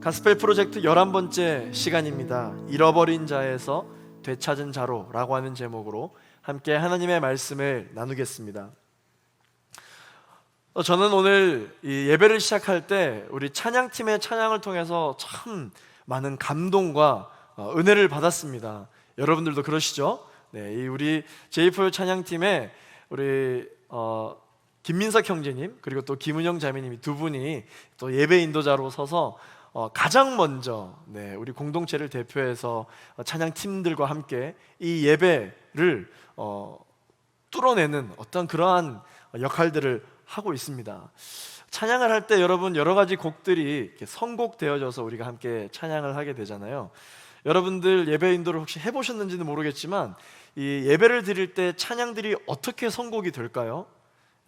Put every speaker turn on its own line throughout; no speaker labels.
가스펠 프로젝트 11번째 시간입니다. 잃어버린 자에서 되찾은 자로 라고 하는 제목으로 함께 하나님의 말씀을 나누겠습니다. 저는 오늘 이 예배를 시작할 때 우리 찬양팀의 찬양을 통해서 참 많은 감동과 은혜를 받았습니다. 여러분들도 그러시죠? 네, 이 우리 제이포 찬양팀의 우리 김민석 형제님 그리고 또 김은영 자매님이 두 분이 또 예배 인도자로 서서 가장 먼저 우리 공동체를 대표해서 찬양팀들과 함께 이 예배를 뚫어내는 어떤 그러한 역할들을 하고 있습니다. 찬양을 할 때 여러분 여러 가지 곡들이 이렇게 선곡되어져서 우리가 함께 찬양을 하게 되잖아요. 여러분들 예배 인도를 혹시 해보셨는지는 모르겠지만 이 예배를 드릴 때 찬양들이 어떻게 선곡이 될까요?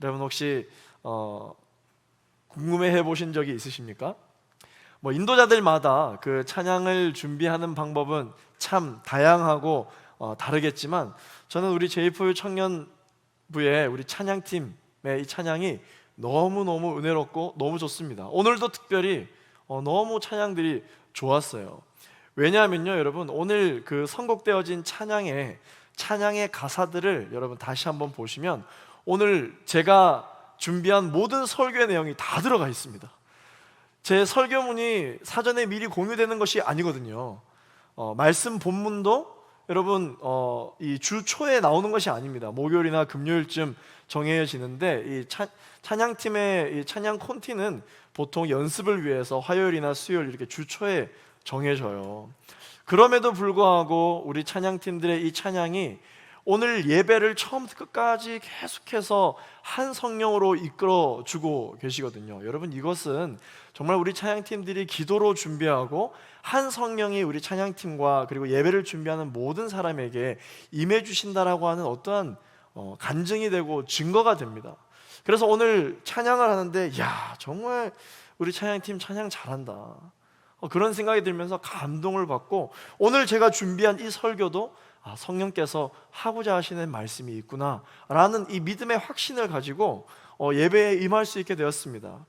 여러분 혹시 궁금해 해보신 적이 있으십니까? 인도자들마다 그 찬양을 준비하는 방법은 참 다양하고 다르겠지만 저는 우리 제이포유 청년부의 우리 찬양팀의 이 찬양이 너무너무 은혜롭고 너무 좋습니다. 오늘도 특별히 너무 찬양들이 좋았어요. 왜냐하면요 여러분 오늘 그 선곡되어진 찬양의 가사들을 여러분 다시 한번 보시면 오늘 제가 준비한 모든 설교의 내용이 다 들어가 있습니다. 제 설교문이 사전에 미리 공유되는 것이 아니거든요. 말씀 본문도 여러분 이 주 초에 나오는 것이 아닙니다. 목요일이나 금요일쯤 정해지는데 이 찬양팀의 이 찬양 콘티는 보통 연습을 위해서 화요일이나 수요일 이렇게 주 초에 정해져요. 그럼에도 불구하고 우리 찬양팀들의 이 찬양이 오늘 예배를 처음부터 끝까지 계속해서 한 성령으로 이끌어주고 계시거든요. 여러분 이것은 정말 우리 찬양팀들이 기도로 준비하고 한 성령이 우리 찬양팀과 그리고 예배를 준비하는 모든 사람에게 임해 주신다라고 하는 어떠한 간증이 되고 증거가 됩니다. 그래서 오늘 찬양을 하는데 정말 우리 찬양팀 찬양 잘한다 그런 생각이 들면서 감동을 받고 오늘 제가 준비한 이 설교도 성령께서 하고자 하시는 말씀이 있구나 라는 이 믿음의 확신을 가지고 예배에 임할 수 있게 되었습니다.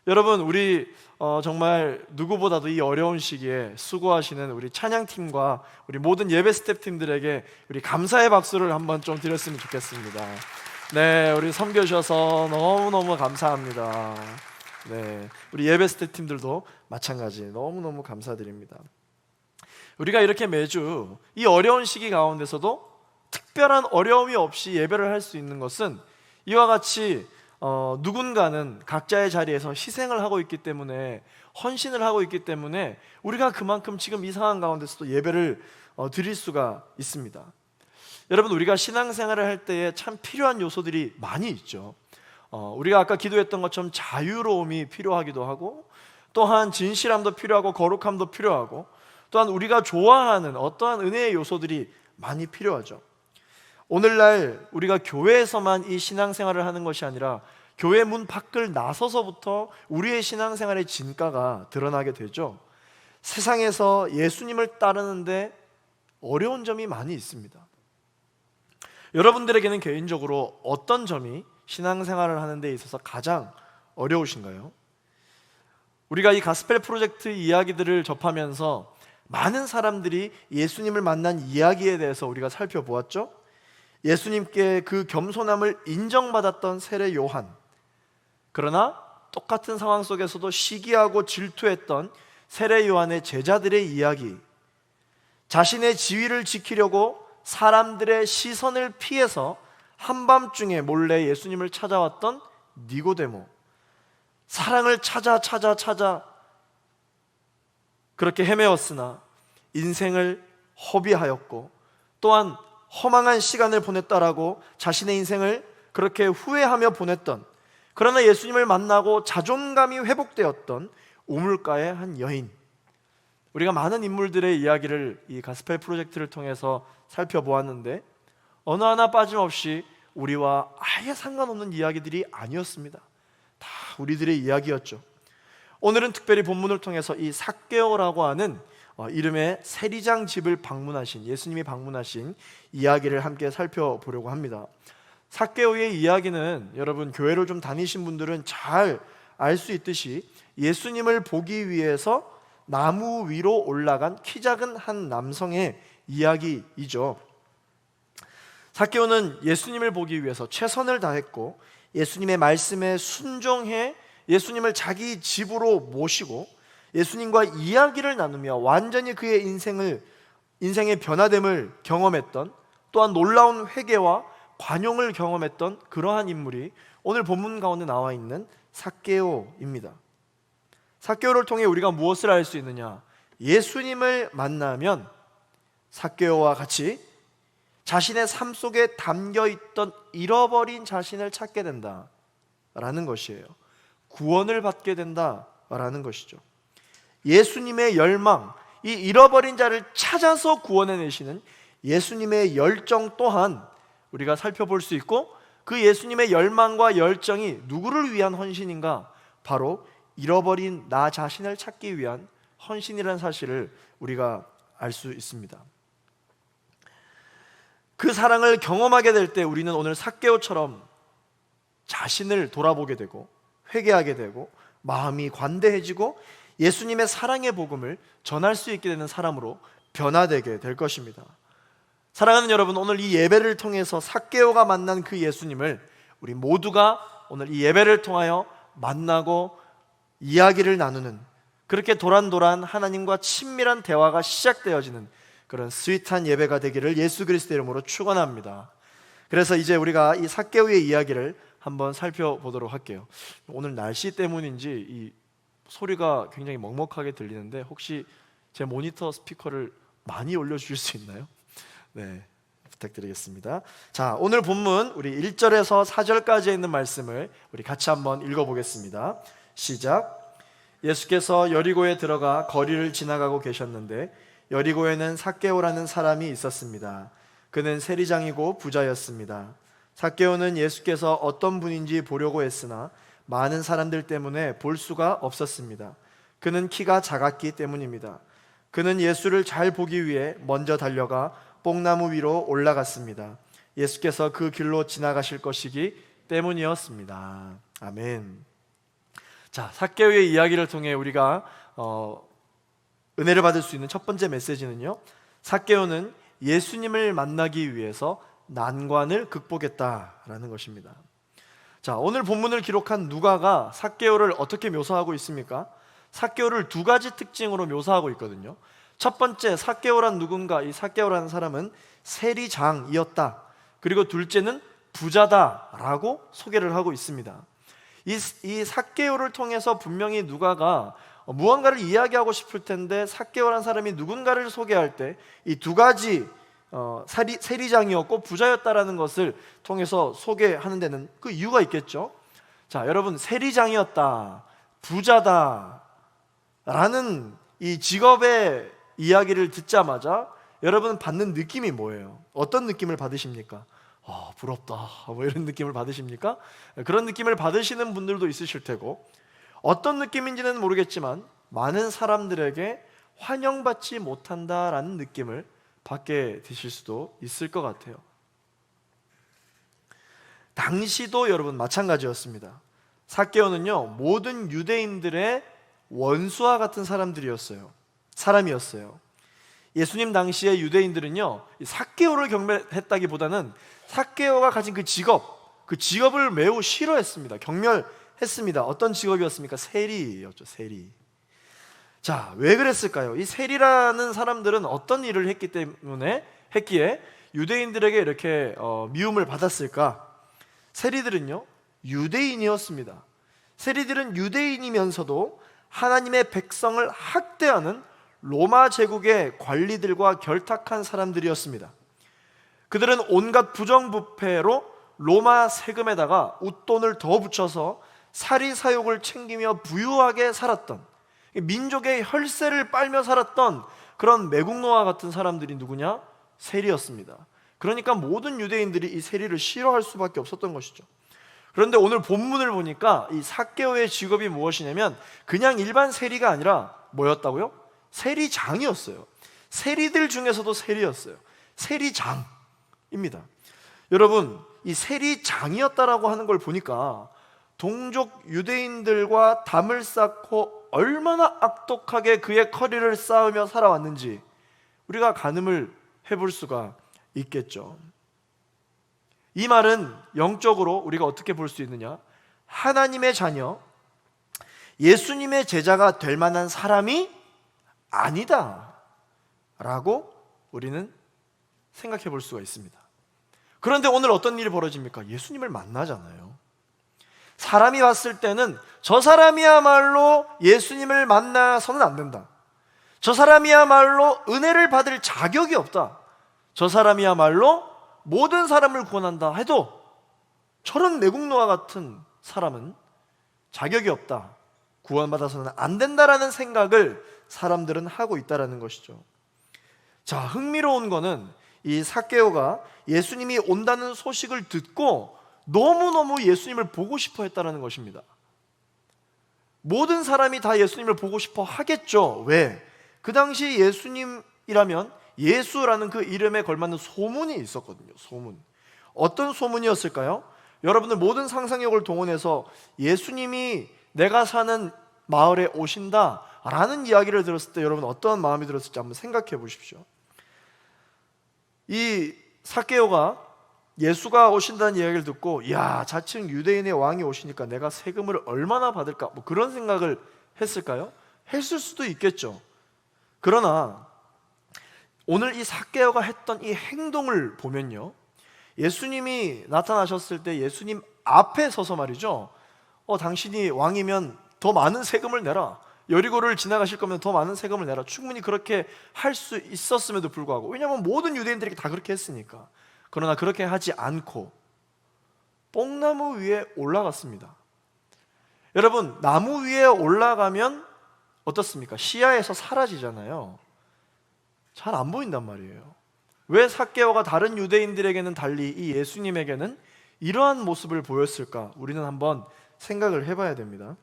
여러분 우리 정말 누구보다도 이 어려운 시기에 수고하시는 우리 찬양팀과 우리 모든 예배 스태프팀들에게 우리 감사의 박수를 한번 좀 드렸으면 좋겠습니다. 네, 우리 섬겨주셔서 너무너무 감사합니다. 네, 우리 예배 스태프팀들도 마찬가지 너무너무 감사드립니다. 우리가 이렇게 매주 이 어려운 시기 가운데서도 특별한 어려움이 없이 예배를 할 수 있는 것은 이와 같이 누군가는 각자의 자리에서 희생을 하고 있기 때문에 헌신을 하고 있기 때문에 우리가 그만큼 지금 이 상황 가운데서도 예배를 드릴 수가 있습니다. 여러분 우리가 신앙생활을 할 때에 참 필요한 요소들이 많이 있죠. 우리가 아까 기도했던 것처럼 자유로움이 필요하기도 하고 또한 진실함도 필요하고 거룩함도 필요하고 또한 우리가 좋아하는 어떠한 은혜의 요소들이 많이 필요하죠. 오늘날 우리가 교회에서만 이 신앙생활을 하는 것이 아니라 교회 문 밖을 나서서부터 우리의 신앙생활의 진가가 드러나게 되죠. 세상에서 예수님을 따르는데 어려운 점이 많이 있습니다. 여러분들에게는 개인적으로 어떤 점이 신앙생활을 하는 데 있어서 가장 어려우신가요? 우리가 이 가스펠 프로젝트 이야기들을 접하면서 많은 사람들이 예수님을 만난 이야기에 대해서 우리가 살펴보았죠. 예수님께 그 겸손함을 인정받았던 세례 요한, 그러나 똑같은 상황 속에서도 시기하고 질투했던 세례 요한의 제자들의 이야기, 자신의 지위를 지키려고 사람들의 시선을 피해서 한밤중에 몰래 예수님을 찾아왔던 니고데모, 사랑을 찾아 그렇게 헤매었으나 인생을 허비하였고 또한 허망한 시간을 보냈다라고 자신의 인생을 그렇게 후회하며 보냈던, 그러나 예수님을 만나고 자존감이 회복되었던 우물가의 한 여인, 우리가 많은 인물들의 이야기를 이 가스펠 프로젝트를 통해서 살펴보았는데 어느 하나 빠짐없이 우리와 아예 상관없는 이야기들이 아니었습니다. 다 우리들의 이야기였죠. 오늘은 특별히 본문을 통해서 이 삭개오라고 하는 이름의 세리장 집을 방문하신 예수님이 방문하신 이야기를 함께 살펴보려고 합니다. 삭개오의 이야기는 여러분 교회를 좀 다니신 분들은 잘 알 수 있듯이 예수님을 보기 위해서 나무 위로 올라간 키 작은 한 남성의 이야기이죠. 삭개오는 예수님을 보기 위해서 최선을 다했고 예수님의 말씀에 순종해 예수님을 자기 집으로 모시고 예수님과 이야기를 나누며 완전히 그의 인생의 변화됨을 경험했던, 또한 놀라운 회개와 관용을 경험했던 그러한 인물이 오늘 본문 가운데 나와 있는 삭개오입니다. 삭개오를 통해 우리가 무엇을 알 수 있느냐? 예수님을 만나면 삭개오와 같이 자신의 삶 속에 담겨있던 잃어버린 자신을 찾게 된다라는 것이에요. 구원을 받게 된다라는 것이죠. 예수님의 열망, 이 잃어버린 자를 찾아서 구원해내시는 예수님의 열정 또한 우리가 살펴볼 수 있고, 그 예수님의 열망과 열정이 누구를 위한 헌신인가? 바로 잃어버린 나 자신을 찾기 위한 헌신이라는 사실을 우리가 알 수 있습니다. 그 사랑을 경험하게 될 때 우리는 오늘 삭개오처럼 자신을 돌아보게 되고 회개하게 되고 마음이 관대해지고 예수님의 사랑의 복음을 전할 수 있게 되는 사람으로 변화되게 될 것입니다. 사랑하는 여러분, 오늘 이 예배를 통해서 삭개오가 만난 그 예수님을 우리 모두가 오늘 이 예배를 통하여 만나고 이야기를 나누는, 그렇게 도란도란 하나님과 친밀한 대화가 시작되어지는 그런 스윗한 예배가 되기를 예수 그리스도의 이름으로 축원합니다. 그래서 이제 우리가 이 삭개오의 이야기를 한번 살펴보도록 할게요. 오늘 날씨 때문인지 이 소리가 굉장히 먹먹하게 들리는데 혹시 제 모니터 스피커를 많이 올려주실 수 있나요? 네, 부탁드리겠습니다. 자, 오늘 본문 우리 1절에서 4절까지 있는 말씀을 우리 같이 한번 읽어보겠습니다. 시작. 예수께서 여리고에 들어가 거리를 지나가고 계셨는데 여리고에는 삭개오라는 사람이 있었습니다. 그는 세리장이고 부자였습니다. 삭개오는 예수께서 어떤 분인지 보려고 했으나 많은 사람들 때문에 볼 수가 없었습니다. 그는 키가 작았기 때문입니다. 그는 예수를 잘 보기 위해 먼저 달려가 뽕나무 위로 올라갔습니다. 예수께서 그 길로 지나가실 것이기 때문이었습니다. 아멘. 자, 삭개오의 이야기를 통해 우리가 은혜를 받을 수 있는 첫 번째 메시지는요, 삭개오는 예수님을 만나기 위해서 난관을 극복했다라는 것입니다. 자, 오늘 본문을 기록한 누가가 삭개오를 어떻게 묘사하고 있습니까? 삭개오를 두 가지 특징으로 묘사하고 있거든요. 첫 번째, 삭개오란 누군가, 이 삭개오라는 사람은 세리장이었다. 그리고 둘째는 부자다라고 소개를 하고 있습니다. 이 삭개오를 통해서 분명히 누가가 무언가를 이야기하고 싶을 텐데 삭개오라는 사람이 누군가를 소개할 때 이 두 가지 세리장이었고 부자였다라는 것을 통해서 소개하는 데는 그 이유가 있겠죠. 자, 여러분, 세리장이었다, 부자다 라는 이 직업의 이야기를 듣자마자 여러분 받는 느낌이 뭐예요? 어떤 느낌을 받으십니까? 부럽다, 뭐 이런 느낌을 받으십니까? 그런 느낌을 받으시는 분들도 있으실 테고, 어떤 느낌인지는 모르겠지만 많은 사람들에게 환영받지 못한다라는 느낌을 받게 되실 수도 있을 것 같아요. 당시도 여러분 마찬가지였습니다. 삭개오는요, 모든 유대인들의 원수와 같은 사람이었어요. 예수님 당시의 유대인들은요, 삭개오를 경멸했다기보다는 삭개오가 가진 그 직업을 매우 싫어했습니다. 경멸했습니다. 어떤 직업이었습니까? 세리였죠. 세리. 자, 왜 그랬을까요? 이 세리라는 사람들은 어떤 일을 했기에 유대인들에게 이렇게 미움을 받았을까? 세리들은요, 유대인이었습니다. 세리들은 유대인이면서도 하나님의 백성을 학대하는 로마 제국의 관리들과 결탁한 사람들이었습니다. 그들은 온갖 부정부패로 로마 세금에다가 웃돈을 더 붙여서 사리사욕을 챙기며 부유하게 살았던, 민족의 혈세를 빨며 살았던 그런 매국노와 같은 사람들이 누구냐? 세리였습니다. 그러니까 모든 유대인들이 이 세리를 싫어할 수밖에 없었던 것이죠. 그런데 오늘 본문을 보니까 이 삭개오의 직업이 무엇이냐면 그냥 일반 세리가 아니라 뭐였다고요? 세리장이었어요. 세리들 중에서도 세리였어요. 세리장입니다. 여러분, 이 세리장이었다라고 하는 걸 보니까 동족 유대인들과 담을 쌓고 얼마나 악독하게 그의 커리를 쌓으며 살아왔는지 우리가 가늠을 해볼 수가 있겠죠. 이 말은 영적으로 우리가 어떻게 볼 수 있느냐? 하나님의 자녀, 예수님의 제자가 될 만한 사람이 아니다 라고 우리는 생각해 볼 수가 있습니다. 그런데 오늘 어떤 일이 벌어집니까? 예수님을 만나잖아요. 사람이 봤을 때는 저 사람이야말로 예수님을 만나서는 안 된다, 저 사람이야말로 은혜를 받을 자격이 없다, 저 사람이야말로 모든 사람을 구원한다 해도 저런 매국노와 같은 사람은 자격이 없다, 구원받아서는 안 된다라는 생각을 사람들은 하고 있다는 것이죠. 자, 흥미로운 거는 이 삭개오가 예수님이 온다는 소식을 듣고 너무너무 예수님을 보고 싶어 했다는 것입니다. 모든 사람이 다 예수님을 보고 싶어 하겠죠. 왜? 그 당시 예수님이라면 예수라는 그 이름에 걸맞는 소문이 있었거든요. 소문. 어떤 소문이었을까요? 여러분들 모든 상상력을 동원해서 예수님이 내가 사는 마을에 오신다 라는 이야기를 들었을 때 여러분 어떤 마음이 들었을지 한번 생각해 보십시오. 이 삭개오가 예수가 오신다는 이야기를 듣고, 야, 자칭 유대인의 왕이 오시니까 내가 세금을 얼마나 받을까, 뭐 그런 생각을 했을까요? 했을 수도 있겠죠. 그러나 오늘 이 삭개오가 했던 이 행동을 보면요, 예수님이 나타나셨을 때 예수님 앞에 서서 말이죠, 당신이 왕이면 더 많은 세금을 내라, 여리고를 지나가실 거면 더 많은 세금을 내라. 충분히 그렇게 할 수 있었음에도 불구하고, 왜냐하면 모든 유대인들이 다 그렇게 했으니까. 그러나 그렇게 하지 않고 뽕나무 위에 올라갔습니다. 여러분, 나무 위에 올라가면 어떻습니까? 시야에서 사라지잖아요. 잘 안 보인단 말이에요. 왜 삭개오가 다른 유대인들에게는 달리 이 예수님에게는 이러한 모습을 보였을까? 우리는 한번 생각을 해봐야 됩니다.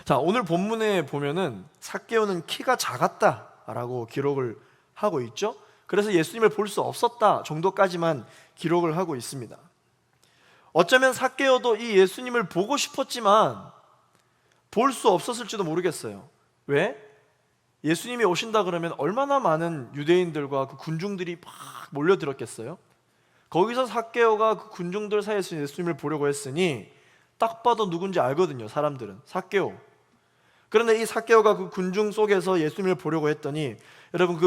자, 오늘 본문에 보면은 삭개오는 키가 작았다라고 기록을 하고 있죠. 그래서 예수님을 볼 수 없었다 정도까지만 기록을 하고 있습니다. 어쩌면 삭개오도 이 예수님을 보고 싶었지만 볼 수 없었을지도 모르겠어요. 왜? 예수님이 오신다 그러면 얼마나 많은 유대인들과 그 군중들이 막 몰려들었겠어요? 거기서 삭개오가 그 군중들 사이에서 예수님을 보려고 했으니 딱 봐도 누군지 알거든요, 사람들은. 삭개오. 그런데 이 삭개오가 그 군중 속에서 예수님을 보려고 했더니 여러분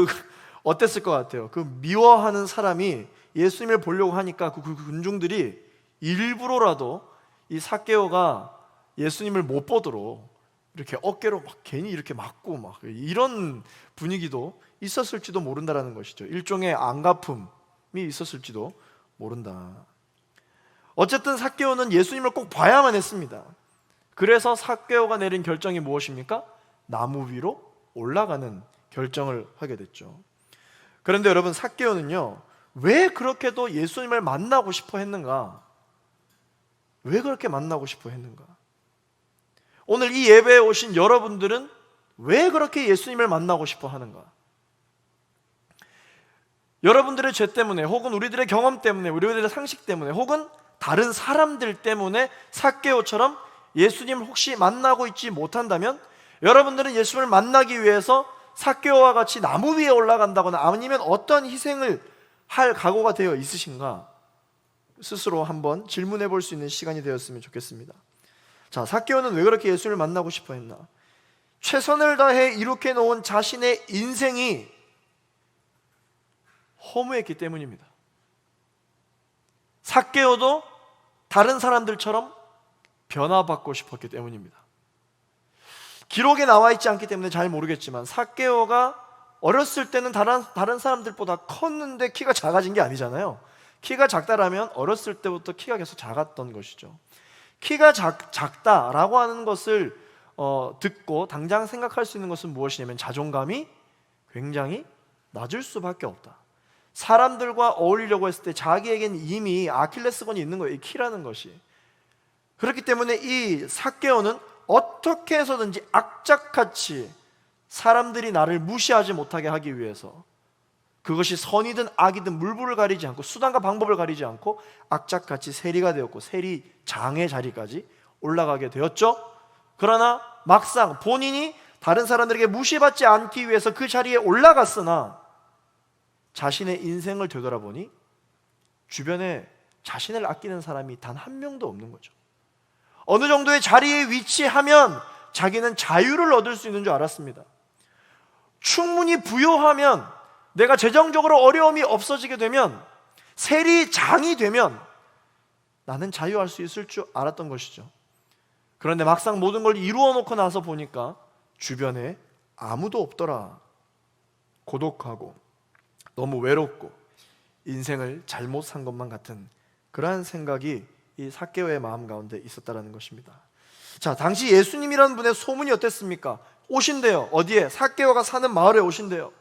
어땠을 것 같아요? 그 미워하는 사람이 예수님을 보려고 하니까 그 군중들이 일부러라도 이 삭개오가 예수님을 못 보도록 이렇게 어깨로 막 괜히 이렇게 맞고 막 이런 분위기도 있었을지도 모른다라는 것이죠. 일종의 안갚음이 있었을지도 모른다. 어쨌든 삭개오는 예수님을 꼭 봐야만 했습니다. 그래서 삭개오가 내린 결정이 무엇입니까? 나무 위로 올라가는 결정을 하게 됐죠. 그런데 여러분, 삭개오는요, 왜 그렇게도 예수님을 만나고 싶어 했는가? 왜 그렇게 만나고 싶어 했는가? 오늘 이 예배에 오신 여러분들은 왜 그렇게 예수님을 만나고 싶어 하는가? 여러분들의 죄 때문에, 혹은 우리들의 경험 때문에, 우리들의 상식 때문에, 혹은 다른 사람들 때문에 삭개오처럼 예수님을 혹시 만나고 있지 못한다면 여러분들은 예수님을 만나기 위해서 삭개오와 같이 나무 위에 올라간다거나 아니면 어떤 희생을 할 각오가 되어 있으신가? 스스로 한번 질문해 볼 수 있는 시간이 되었으면 좋겠습니다. 자, 삭개오는 왜 그렇게 예수를 만나고 싶어 했나? 최선을 다해 이룩해 놓은 자신의 인생이 허무했기 때문입니다. 삭개오도 다른 사람들처럼 변화받고 싶었기 때문입니다. 기록에 나와 있지 않기 때문에 잘 모르겠지만 삭개오가 어렸을 때는 다른 사람들보다 컸는데 키가 작아진 게 아니잖아요. 키가 작다라면 어렸을 때부터 키가 계속 작았던 것이죠. 키가 작다라고 하는 것을 듣고 당장 생각할 수 있는 것은 무엇이냐면 자존감이 굉장히 낮을 수밖에 없다. 사람들과 어울리려고 했을 때 자기에겐 이미 아킬레스건이 있는 거예요, 이 키라는 것이. 그렇기 때문에 이 삭개오는 어떻게 해서든지 악착같이 사람들이 나를 무시하지 못하게 하기 위해서, 그것이 선이든 악이든 물불을 가리지 않고 수단과 방법을 가리지 않고 악착같이 세리가 되었고 세리장의 자리까지 올라가게 되었죠. 그러나 막상 본인이 다른 사람들에게 무시받지 않기 위해서 그 자리에 올라갔으나 자신의 인생을 되돌아보니 주변에 자신을 아끼는 사람이 단 한 명도 없는 거죠. 어느 정도의 자리에 위치하면 자기는 자유를 얻을 수 있는 줄 알았습니다. 충분히 부유하면, 내가 재정적으로 어려움이 없어지게 되면, 세리장이 되면 나는 자유할 수 있을 줄 알았던 것이죠. 그런데 막상 모든 걸 이루어 놓고 나서 보니까 주변에 아무도 없더라. 고독하고 너무 외롭고 인생을 잘못 산 것만 같은 그러한 생각이 이 삭개오의 마음 가운데 있었다라는 것입니다. 자, 당시 예수님이라는 분의 소문이 어땠습니까? 오신대요. 어디에? 삭개오가 사는 마을에 오신대요.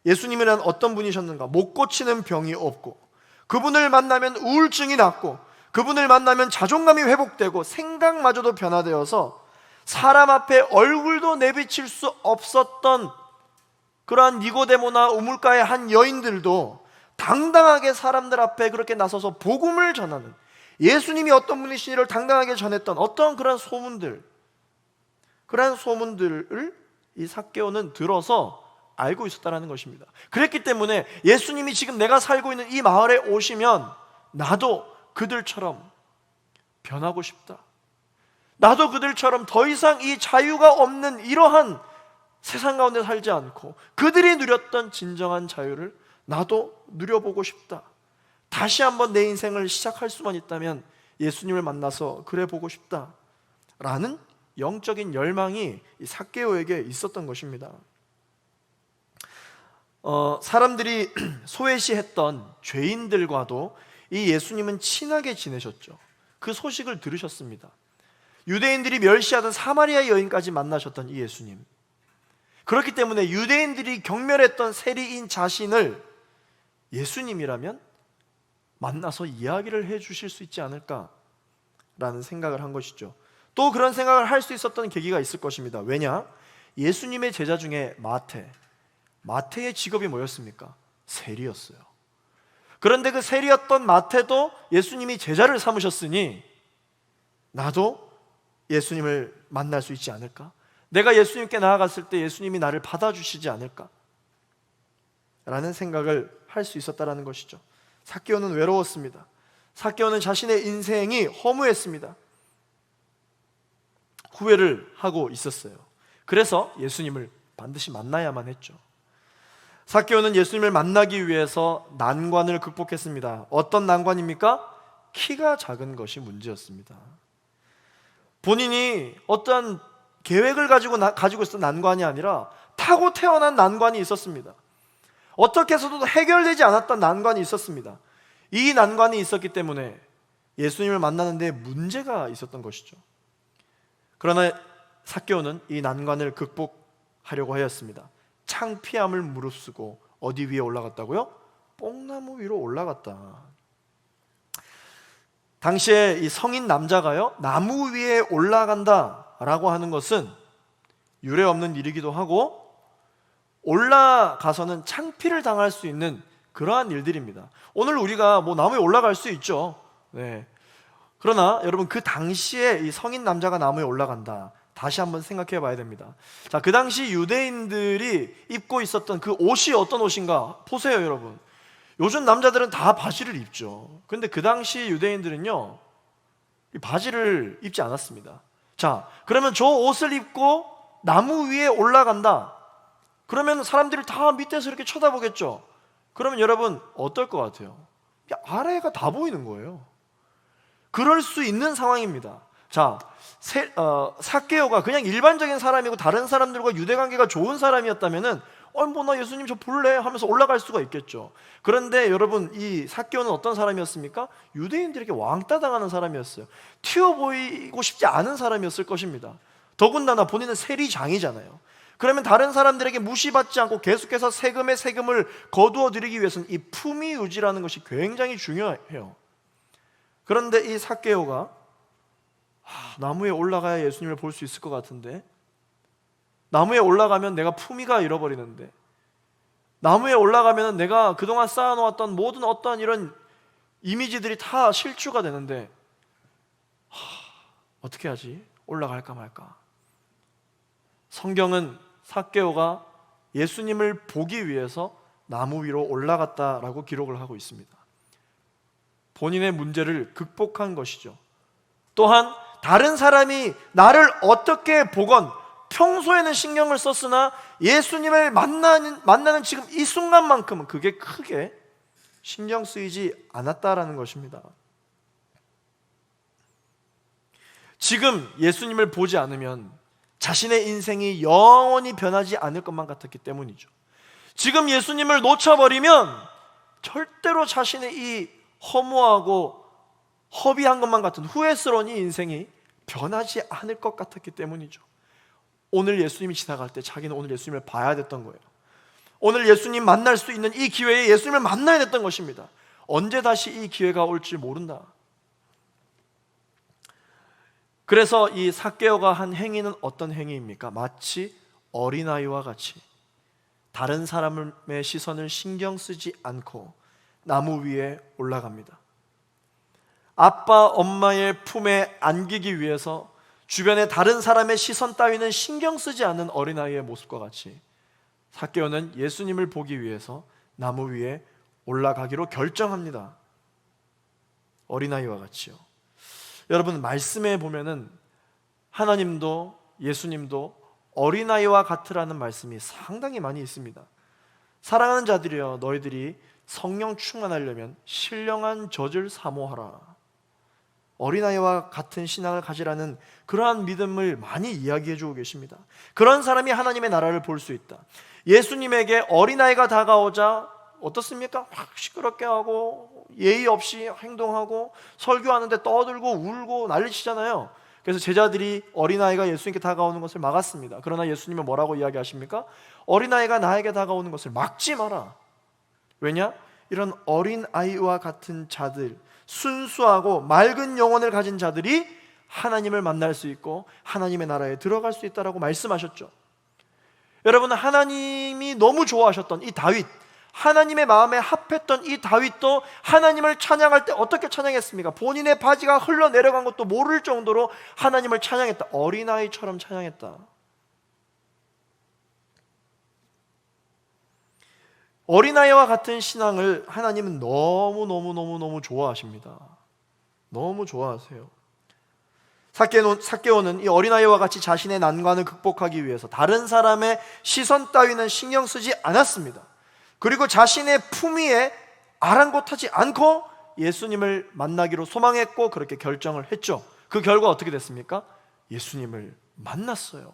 예수님이란 어떤 분이셨는가? 못 고치는 병이 없고, 그분을 만나면 우울증이 낫고, 그분을 만나면 자존감이 회복되고 생각마저도 변화되어서 사람 앞에 얼굴도 내비칠 수 없었던 그러한 니고데모나 우물가의 한 여인들도 당당하게 사람들 앞에 그렇게 나서서 복음을 전하는, 예수님이 어떤 분이시니를 당당하게 전했던 어떤 그런 소문들, 그러한 소문들을 이 삭개오는 들어서 알고 있었다는 것입니다. 그랬기 때문에 예수님이 지금 내가 살고 있는 이 마을에 오시면 나도 그들처럼 변하고 싶다, 나도 그들처럼 더 이상 이 자유가 없는 이러한 세상 가운데 살지 않고 그들이 누렸던 진정한 자유를 나도 누려보고 싶다, 다시 한번 내 인생을 시작할 수만 있다면 예수님을 만나서 그래 보고 싶다 라는 영적인 열망이 이 삭개오에게 있었던 것입니다. 사람들이 소외시했던 죄인들과도 이 예수님은 친하게 지내셨죠. 그 소식을 들으셨습니다. 유대인들이 멸시하던 사마리아 여인까지 만나셨던 이 예수님, 그렇기 때문에 유대인들이 경멸했던 세리인 자신을 예수님이라면 만나서 이야기를 해주실 수 있지 않을까라는 생각을 한 것이죠. 또 그런 생각을 할 수 있었던 계기가 있을 것입니다. 왜냐? 예수님의 제자 중에 마태의 직업이 뭐였습니까? 세리였어요. 그런데 그 세리였던 마태도 예수님이 제자를 삼으셨으니 나도 예수님을 만날 수 있지 않을까? 내가 예수님께 나아갔을 때 예수님이 나를 받아주시지 않을까? 라는 생각을 할 수 있었다는 것이죠. 삭개오는 외로웠습니다. 삭개오는 자신의 인생이 허무했습니다. 후회를 하고 있었어요. 그래서 예수님을 반드시 만나야만 했죠. 삭개오는 예수님을 만나기 위해서 난관을 극복했습니다. 어떤 난관입니까? 키가 작은 것이 문제였습니다. 본인이 어떤 계획을 가지고 있었던 난관이 아니라 타고 태어난 난관이 있었습니다. 어떻게 해서도 해결되지 않았던 난관이 있었습니다. 이 난관이 있었기 때문에 예수님을 만나는데 문제가 있었던 것이죠. 그러나 삭개오는 이 난관을 극복하려고 하였습니다. 창피함을 무릅쓰고 어디 위에 올라갔다고요? 뽕나무 위로 올라갔다. 당시에 이 성인 남자가요, 나무 위에 올라간다라고 하는 것은 유례 없는 일이기도 하고 올라가서는 창피를 당할 수 있는 그러한 일들입니다. 오늘 우리가 뭐 나무에 올라갈 수 있죠. 네. 그러나 여러분, 그 당시에 이 성인 남자가 나무에 올라간다, 다시 한번 생각해 봐야 됩니다. 자, 그 당시 유대인들이 입고 있었던 그 옷이 어떤 옷인가 보세요, 여러분. 요즘 남자들은 다 바지를 입죠. 근데 그 당시 유대인들은요, 이 바지를 입지 않았습니다. 자, 그러면 저 옷을 입고 나무 위에 올라간다, 그러면 사람들이 다 밑에서 이렇게 쳐다보겠죠. 그러면 여러분 어떨 것 같아요? 아래가 다 보이는 거예요. 그럴 수 있는 상황입니다. 자, 삭개오가 그냥 일반적인 사람이고 다른 사람들과 유대관계가 좋은 사람이었다면은 나 예수님 저 볼래? 하면서 올라갈 수가 있겠죠. 그런데 여러분, 이 삭개오는 어떤 사람이었습니까? 유대인들에게 왕따 당하는 사람이었어요. 튀어 보이고 싶지 않은 사람이었을 것입니다. 더군다나 본인은 세리장이잖아요. 그러면 다른 사람들에게 무시받지 않고 계속해서 세금을 거두어 들이기 위해서는 이 품위유지라는 것이 굉장히 중요해요. 그런데 이 삭개오가 나무에 올라가야 예수님을 볼 수 있을 것 같은데, 나무에 올라가면 내가 품위가 잃어버리는데, 나무에 올라가면 내가 그동안 쌓아놓았던 모든 어떤 이런 이미지들이 다 실추가 되는데 어떻게 하지? 올라갈까 말까. 성경은 삭개오가 예수님을 보기 위해서 나무 위로 올라갔다라고 기록을 하고 있습니다. 본인의 문제를 극복한 것이죠. 또한 다른 사람이 나를 어떻게 보건 평소에는 신경을 썼으나 예수님을 만나는 지금 이 순간만큼은 그게 크게 신경 쓰이지 않았다라는 것입니다. 지금 예수님을 보지 않으면 자신의 인생이 영원히 변하지 않을 것만 같았기 때문이죠. 지금 예수님을 놓쳐버리면 절대로 자신의 이 허무하고 허비한 것만 같은 후회스러운 이 인생이 변하지 않을 것 같았기 때문이죠. 오늘 예수님이 지나갈 때 자기는 오늘 예수님을 봐야 됐던 거예요. 오늘 예수님 만날 수 있는 이 기회에 예수님을 만나야 됐던 것입니다. 언제 다시 이 기회가 올지 모른다. 그래서 이 삭개오가 한 행위는 어떤 행위입니까? 마치 어린아이와 같이 다른 사람의 시선을 신경 쓰지 않고 나무 위에 올라갑니다. 아빠, 엄마의 품에 안기기 위해서 주변의 다른 사람의 시선 따위는 신경 쓰지 않는 어린아이의 모습과 같이 삭개오는 예수님을 보기 위해서 나무 위에 올라가기로 결정합니다. 어린아이와 같이요. 여러분, 말씀에 보면은 하나님도 예수님도 어린아이와 같으라는 말씀이 상당히 많이 있습니다. 사랑하는 자들이여, 너희들이 성령 충만하려면 신령한 젖을 사모하라. 어린아이와 같은 신앙을 가지라는 그러한 믿음을 많이 이야기해 주고 계십니다. 그런 사람이 하나님의 나라를 볼 수 있다. 예수님에게 어린아이가 다가오자 어떻습니까? 확 시끄럽게 하고 예의 없이 행동하고 설교하는데 떠들고 울고 난리치잖아요. 그래서 제자들이 어린아이가 예수님께 다가오는 것을 막았습니다. 그러나 예수님은 뭐라고 이야기하십니까? 어린아이가 나에게 다가오는 것을 막지 마라. 왜냐? 이런 어린아이와 같은 자들, 순수하고 맑은 영혼을 가진 자들이 하나님을 만날 수 있고 하나님의 나라에 들어갈 수 있다라고 말씀하셨죠. 여러분, 하나님이 너무 좋아하셨던 이 다윗, 하나님의 마음에 합했던 이 다윗도 하나님을 찬양할 때 어떻게 찬양했습니까? 본인의 바지가 흘러내려간 것도 모를 정도로 하나님을 찬양했다. 어린아이처럼 찬양했다. 어린아이와 같은 신앙을 하나님은 너무 좋아하십니다. 너무 좋아하세요. 삭개오는 이 어린아이와 같이 자신의 난관을 극복하기 위해서 다른 사람의 시선 따위는 신경 쓰지 않았습니다. 그리고 자신의 품위에 아랑곳하지 않고 예수님을 만나기로 소망했고 그렇게 결정을 했죠. 그 결과 어떻게 됐습니까? 예수님을 만났어요.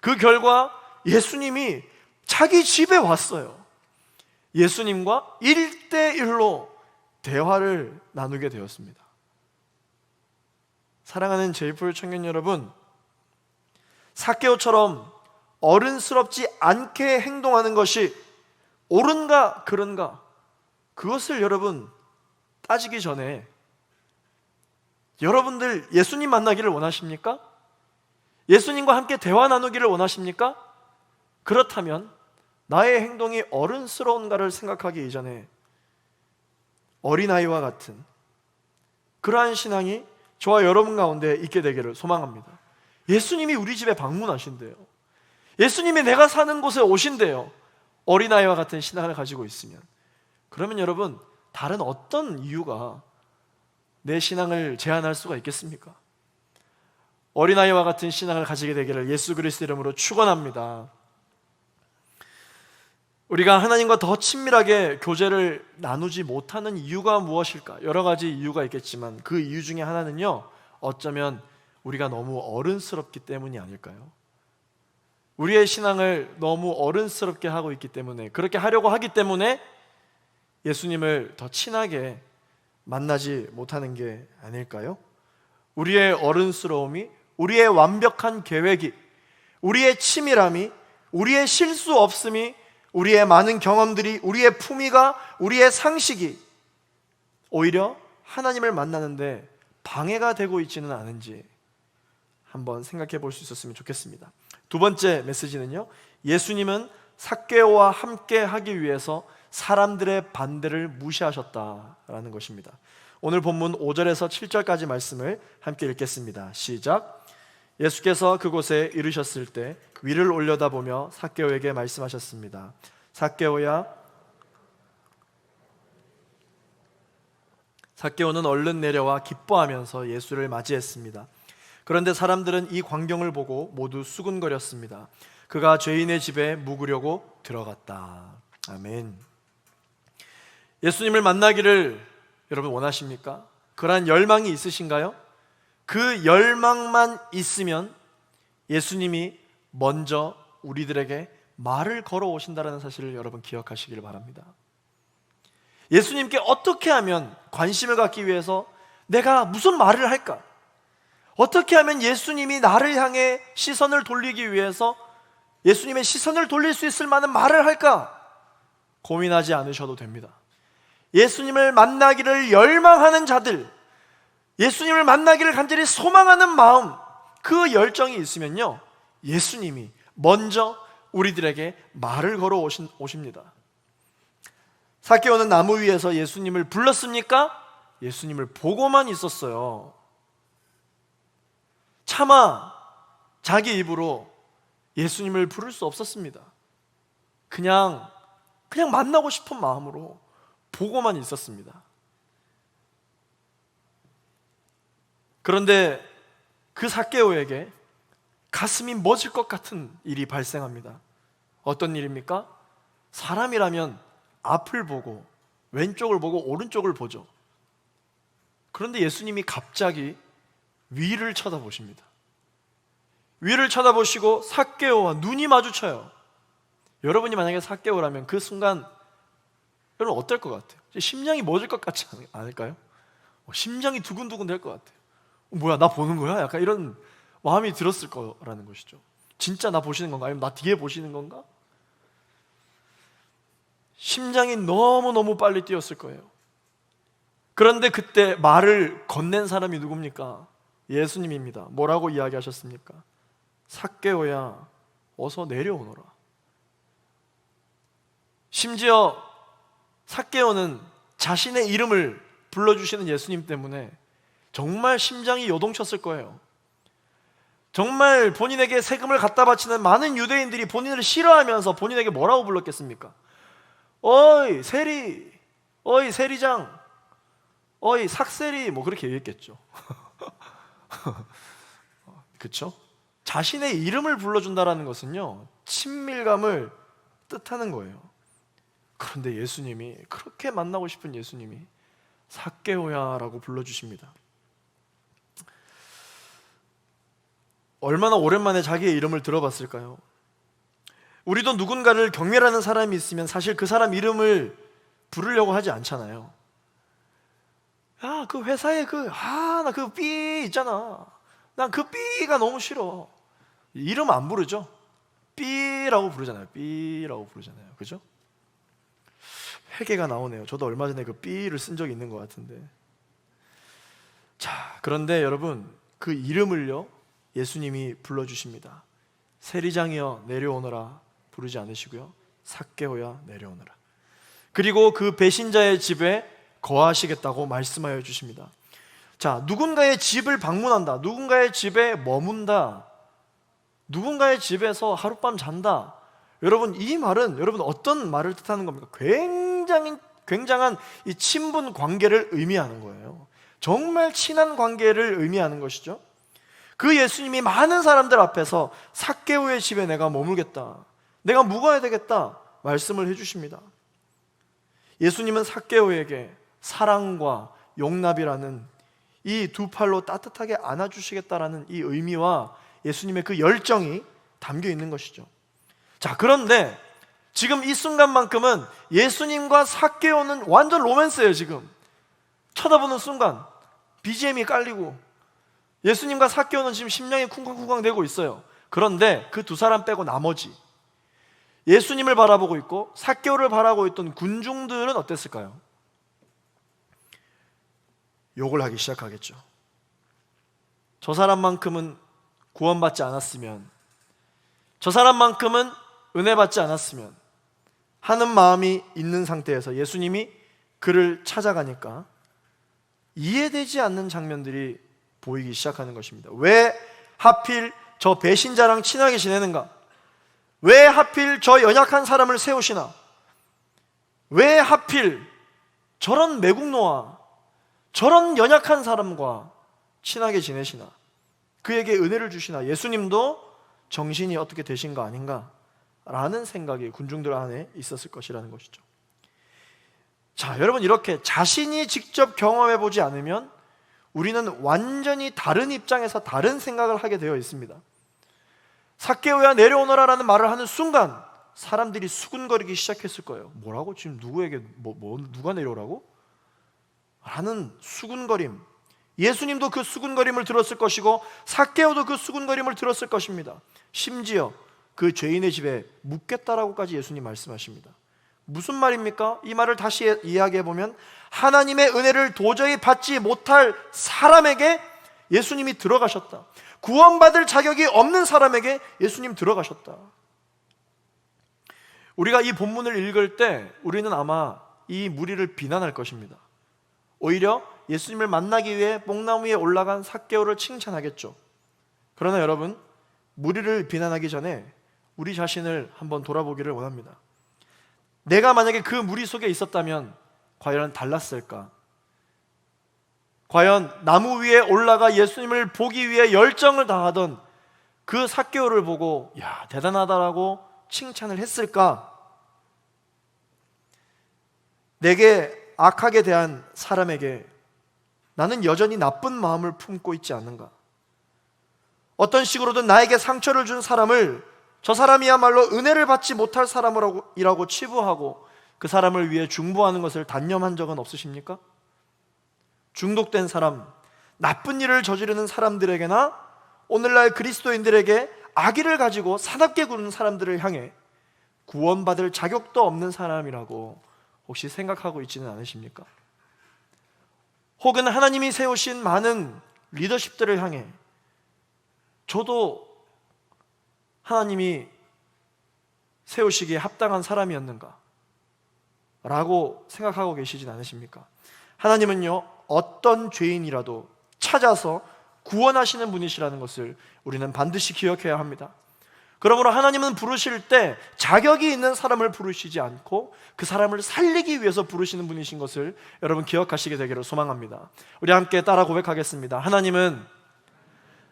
그 결과 예수님이 자기 집에 왔어요. 예수님과 1대1로 대화를 나누게 되었습니다. 사랑하는 제이풀 청년 여러분, 삭개오처럼 어른스럽지 않게 행동하는 것이 옳은가 그른가, 그것을 여러분 따지기 전에 여러분들 예수님 만나기를 원하십니까? 예수님과 함께 대화 나누기를 원하십니까? 그렇다면 나의 행동이 어른스러운가를 생각하기 이전에 어린아이와 같은 그러한 신앙이 저와 여러분 가운데 있게 되기를 소망합니다. 예수님이 우리 집에 방문하신대요. 예수님이 내가 사는 곳에 오신대요. 어린아이와 같은 신앙을 가지고 있으면, 그러면 여러분, 다른 어떤 이유가 내 신앙을 제한할 수가 있겠습니까? 어린아이와 같은 신앙을 가지게 되기를 예수 그리스도 이름으로 축원합니다. 우리가 하나님과 더 친밀하게 교제를 나누지 못하는 이유가 무엇일까? 여러 가지 이유가 있겠지만 그 이유 중에 하나는요, 어쩌면 우리가 너무 어른스럽기 때문이 아닐까요? 우리의 신앙을 너무 어른스럽게 하고 있기 때문에, 그렇게 하려고 하기 때문에 예수님을 더 친하게 만나지 못하는 게 아닐까요? 우리의 어른스러움이, 우리의 완벽한 계획이, 우리의 치밀함이, 우리의 실수 없음이, 우리의 많은 경험들이, 우리의 품위가, 우리의 상식이 오히려 하나님을 만나는데 방해가 되고 있지는 않은지 한번 생각해 볼 수 있었으면 좋겠습니다. 두 번째 메시지는요, 예수님은 삭개오와 함께 하기 위해서 사람들의 반대를 무시하셨다라는 것입니다. 오늘 본문 5절에서 7절까지 말씀을 함께 읽겠습니다. 시작. 예수께서 그곳에 이르셨을 때 위를 올려다보며 삭개오에게 말씀하셨습니다. 삭개오야. 삭개오는 얼른 내려와 기뻐하면서 예수를 맞이했습니다. 그런데 사람들은 이 광경을 보고 모두 수군거렸습니다. 그가 죄인의 집에 묵으려고 들어갔다. 아멘. 예수님을 만나기를 여러분 원하십니까? 그러한 열망이 있으신가요? 그 열망만 있으면 예수님이 먼저 우리들에게 말을 걸어오신다는 사실을 여러분 기억하시길 바랍니다. 예수님께 어떻게 하면 관심을 갖기 위해서 내가 무슨 말을 할까? 어떻게 하면 예수님이 나를 향해 시선을 돌리기 위해서 예수님의 시선을 돌릴 수 있을 만한 말을 할까? 고민하지 않으셔도 됩니다. 예수님을 만나기를 열망하는 자들, 예수님을 만나기를 간절히 소망하는 마음, 그 열정이 있으면요, 예수님이 먼저 우리들에게 말을 걸어 오십니다. 삭개오는 나무 위에서 예수님을 불렀습니까? 예수님을 보고만 있었어요. 차마 자기 입으로 예수님을 부를 수 없었습니다. 그냥 만나고 싶은 마음으로 보고만 있었습니다. 그런데 그 삭개오에게 가슴이 멎을 것 같은 일이 발생합니다. 어떤 일입니까? 사람이라면 앞을 보고 왼쪽을 보고 오른쪽을 보죠. 그런데 예수님이 갑자기 위를 쳐다보십니다. 위를 쳐다보시고 삭개오와 눈이 마주쳐요. 여러분이 만약에 삭개오라면 그 순간 여러분 어떨 것 같아요? 심장이 멎을 것 같지 않을까요? 심장이 두근두근 될 것 같아요. 뭐야, 나 보는 거야? 약간 이런 마음이 들었을 거라는 것이죠. 진짜 나 보시는 건가? 아니면 나 뒤에 보시는 건가? 심장이 너무너무 빨리 뛰었을 거예요. 그런데 그때 말을 건넨 사람이 누굽니까? 예수님입니다. 뭐라고 이야기하셨습니까? 삭개오야, 어서 내려오너라. 심지어 삭개오는 자신의 이름을 불러주시는 예수님 때문에 정말 심장이 요동쳤을 거예요. 정말 본인에게 세금을 갖다 바치는 많은 유대인들이 본인을 싫어하면서 본인에게 뭐라고 불렀겠습니까? 어이 세리, 어이 세리장, 어이 삭세리, 뭐 그렇게 얘기했겠죠. 그렇죠? 자신의 이름을 불러준다는 것은요, 친밀감을 뜻하는 거예요. 그런데 예수님이, 그렇게 만나고 싶은 예수님이 삭개오야 라고 불러주십니다. 얼마나 오랜만에 자기의 이름을 들어봤을까요? 우리도 누군가를 경멸하는 사람이 있으면 사실 그 사람 이름을 부르려고 하지 않잖아요. 야, 그 회사에 나 그 삐 있잖아. 난 그 삐가 너무 싫어. 이름 안 부르죠? 삐라고 부르잖아요. 삐라고 부르잖아요. 그죠? 회개가 나오네요. 저도 얼마 전에 그 삐를 쓴 적이 있는 것 같은데. 자, 그런데 여러분, 그 이름을요, 예수님이 불러주십니다. 세리장이여 내려오너라 부르지 않으시고요, 삭개오야 내려오너라. 그리고 그 배신자의 집에 거하시겠다고 말씀하여 주십니다. 자, 누군가의 집을 방문한다, 누군가의 집에 머문다, 누군가의 집에서 하룻밤 잔다. 여러분, 이 말은 여러분 어떤 말을 뜻하는 겁니까? 굉장한 이 친분 관계를 의미하는 거예요. 정말 친한 관계를 의미하는 것이죠. 그 예수님이 많은 사람들 앞에서 삭개오의 집에 내가 머물겠다, 내가 묵어야 되겠다 말씀을 해주십니다. 예수님은 삭개오에게 사랑과 용납이라는 이 두 팔로 따뜻하게 안아주시겠다라는 이 의미와 예수님의 그 열정이 담겨 있는 것이죠. 자, 그런데 지금 이 순간만큼은 예수님과 삭개오는 완전 로맨스예요. 지금 쳐다보는 순간 BGM이 깔리고 예수님과 삭개오는 지금 심장이 쿵쾅쿵쾅 대고 있어요. 그런데 그 두 사람 빼고 나머지 예수님을 바라보고 있고 삭개오를 바라보고 있던 군중들은 어땠을까요? 욕을 하기 시작하겠죠. 저 사람만큼은 구원받지 않았으면, 저 사람만큼은 은혜 받지 않았으면 하는 마음이 있는 상태에서 예수님이 그를 찾아가니까 이해되지 않는 장면들이 보이기 시작하는 것입니다. 왜 하필 저 배신자랑 친하게 지내는가? 왜 하필 저 연약한 사람을 세우시나? 왜 하필 저런 매국노와 저런 연약한 사람과 친하게 지내시나? 그에게 은혜를 주시나? 예수님도 정신이 어떻게 되신 거 아닌가? 라는 생각이 군중들 안에 있었을 것이라는 것이죠. 자, 여러분, 이렇게 자신이 직접 경험해 보지 않으면 우리는 완전히 다른 입장에서 다른 생각을 하게 되어 있습니다. 삭개오야 내려오너라라는 말을 하는 순간 사람들이 수군거리기 시작했을 거예요. 뭐라고? 지금 누구에게 누가 내려오라고? 라는 수군거림. 예수님도 그 수군거림을 들었을 것이고 삭개오도 그 수군거림을 들었을 것입니다. 심지어 그 죄인의 집에 묵겠다라고까지 예수님 말씀하십니다. 무슨 말입니까? 이 말을 다시 이야기해 보면 하나님의 은혜를 도저히 받지 못할 사람에게 예수님이 들어가셨다. 구원받을 자격이 없는 사람에게 예수님 들어가셨다. 우리가 이 본문을 읽을 때 우리는 아마 이 무리를 비난할 것입니다. 오히려 예수님을 만나기 위해 뽕나무 위에 올라간 삭개오를 칭찬하겠죠. 그러나 여러분, 무리를 비난하기 전에 우리 자신을 한번 돌아보기를 원합니다. 내가 만약에 그 무리 속에 있었다면 과연 달랐을까? 과연 나무 위에 올라가 예수님을 보기 위해 열정을 다하던 그 삭개오를 보고 야, 대단하다라고 칭찬을 했을까? 내게 악하게 대한 사람에게 나는 여전히 나쁜 마음을 품고 있지 않는가? 어떤 식으로든 나에게 상처를 준 사람을 저 사람이야말로 은혜를 받지 못할 사람이라고 치부하고 그 사람을 위해 중보하는 것을 단념한 적은 없으십니까? 중독된 사람, 나쁜 일을 저지르는 사람들에게나 오늘날 그리스도인들에게 악의를 가지고 사납게 구는 사람들을 향해 구원받을 자격도 없는 사람이라고 혹시 생각하고 있지는 않으십니까? 혹은 하나님이 세우신 많은 리더십들을 향해 저도 하나님이 세우시기에 합당한 사람이었는가? 라고 생각하고 계시진 않으십니까? 하나님은요, 어떤 죄인이라도 찾아서 구원하시는 분이시라는 것을 우리는 반드시 기억해야 합니다. 그러므로 하나님은 부르실 때 자격이 있는 사람을 부르시지 않고 그 사람을 살리기 위해서 부르시는 분이신 것을 여러분 기억하시게 되기를 소망합니다. 우리 함께 따라 고백하겠습니다. 하나님은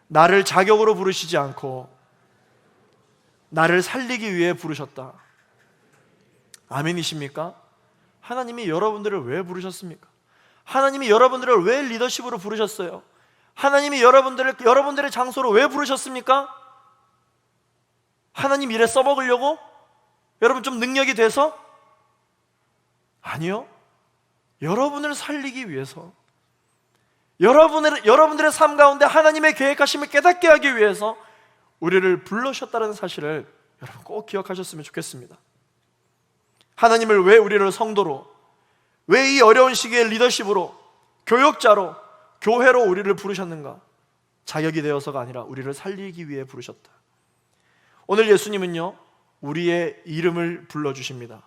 나를 자격으로 부르시지 않고 나를 살리기 위해 부르셨다. 아멘이십니까? 하나님이 여러분들을 왜 부르셨습니까? 하나님이 여러분들을 왜 리더십으로 부르셨어요? 하나님이 여러분들의 장소로 왜 부르셨습니까? 하나님 일에 써먹으려고? 여러분 좀 능력이 돼서? 아니요. 여러분을 살리기 위해서, 여러분들의 삶 가운데 하나님의 계획하심을 깨닫게 하기 위해서 우리를 불러주셨다는 사실을 여러분 꼭 기억하셨으면 좋겠습니다. 하나님을 왜 우리를 성도로, 왜 이 어려운 시기에 리더십으로, 교역자로, 교회로 우리를 부르셨는가? 자격이 되어서가 아니라 우리를 살리기 위해 부르셨다. 오늘 예수님은요, 우리의 이름을 불러주십니다.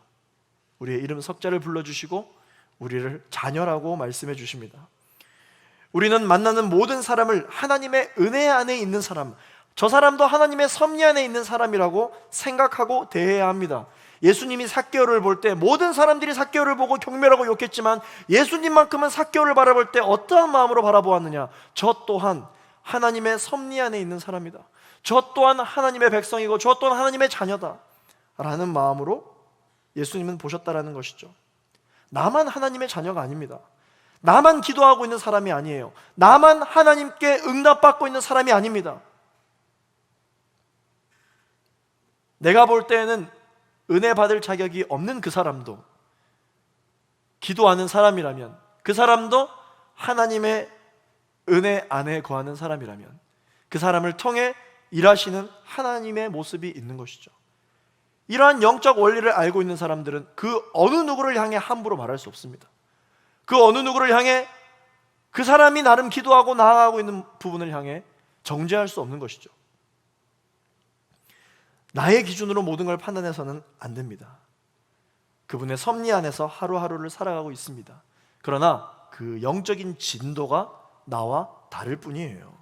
우리의 이름 석자를 불러주시고 우리를 자녀라고 말씀해 주십니다. 우리는 만나는 모든 사람을 하나님의 은혜 안에 있는 사람, 저 사람도 하나님의 섭리 안에 있는 사람이라고 생각하고 대해야 합니다. 예수님이 삭개오를 볼 때 모든 사람들이 삭개오를 보고 경멸하고 욕했지만 예수님만큼은 삭개오를 바라볼 때 어떠한 마음으로 바라보았느냐? 저 또한 하나님의 섭리 안에 있는 사람이다. 저 또한 하나님의 백성이고 저 또한 하나님의 자녀다 라는 마음으로 예수님은 보셨다라는 것이죠. 나만 하나님의 자녀가 아닙니다. 나만 기도하고 있는 사람이 아니에요. 나만 하나님께 응답받고 있는 사람이 아닙니다. 내가 볼 때에는 은혜 받을 자격이 없는 그 사람도 기도하는 사람이라면, 그 사람도 하나님의 은혜 안에 거하는 사람이라면 그 사람을 통해 일하시는 하나님의 모습이 있는 것이죠. 이러한 영적 원리를 알고 있는 사람들은 그 어느 누구를 향해 함부로 말할 수 없습니다. 그 어느 누구를 향해 그 사람이 나름 기도하고 나아가고 있는 부분을 향해 정죄할 수 없는 것이죠. 나의 기준으로 모든 걸 판단해서는 안 됩니다. 그분의 섭리 안에서 하루하루를 살아가고 있습니다. 그러나 그 영적인 진도가 나와 다를 뿐이에요.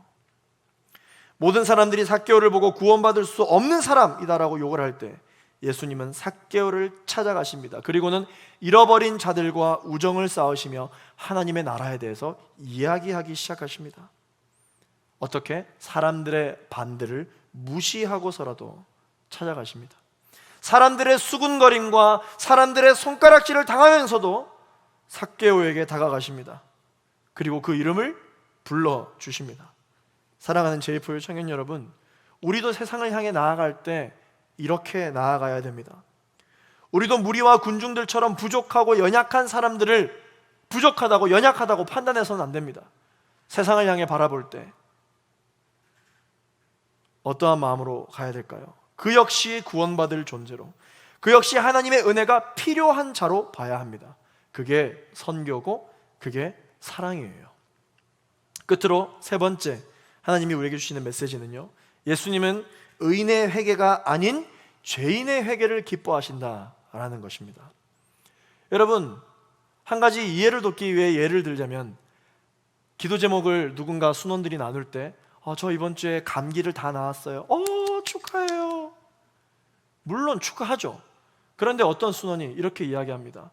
모든 사람들이 삭개오를 보고 구원받을 수 없는 사람이다라고 욕을 할 때 예수님은 삭개오를 찾아가십니다. 그리고는 잃어버린 자들과 우정을 쌓으시며 하나님의 나라에 대해서 이야기하기 시작하십니다. 어떻게? 사람들의 반대를 무시하고서라도 찾아가십니다. 사람들의 수군거림과 사람들의 손가락질을 당하면서도 삭개오에게 다가가십니다. 그리고 그 이름을 불러주십니다. 사랑하는 제이포유 청년 여러분, 우리도 세상을 향해 나아갈 때 이렇게 나아가야 됩니다. 우리도 무리와 군중들처럼 부족하고 연약한 사람들을 부족하다고 연약하다고 판단해서는 안 됩니다. 세상을 향해 바라볼 때 어떠한 마음으로 가야 될까요? 그 역시 구원받을 존재로, 그 역시 하나님의 은혜가 필요한 자로 봐야 합니다. 그게 선교고 그게 사랑이에요. 끝으로 세 번째, 하나님이 우리에게 주시는 메시지는요, 예수님은 의인의 회개가 아닌 죄인의 회개를 기뻐하신다라는 것입니다. 여러분, 한 가지 이해를 돕기 위해 예를 들자면, 기도 제목을 누군가 순원들이 나눌 때 저 이번 주에 감기를 다 나았어요. 축하해요. 물론 축하하죠. 그런데 어떤 순원이 이렇게 이야기합니다.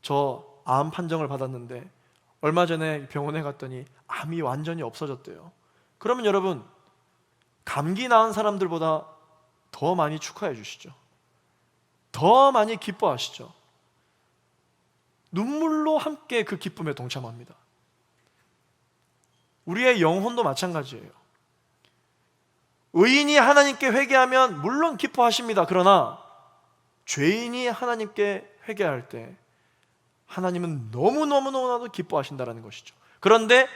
저 암 판정을 받았는데 얼마 전에 병원에 갔더니 암이 완전히 없어졌대요. 그러면 여러분, 감기 나은 사람들보다 더 많이 축하해 주시죠. 더 많이 기뻐하시죠. 눈물로 함께 그 기쁨에 동참합니다. 우리의 영혼도 마찬가지예요. 의인이 하나님께 회개하면 물론 기뻐하십니다. 그러나 죄인이 하나님께 회개할 때 하나님은 너무나도 기뻐하신다는 것이죠. 그런데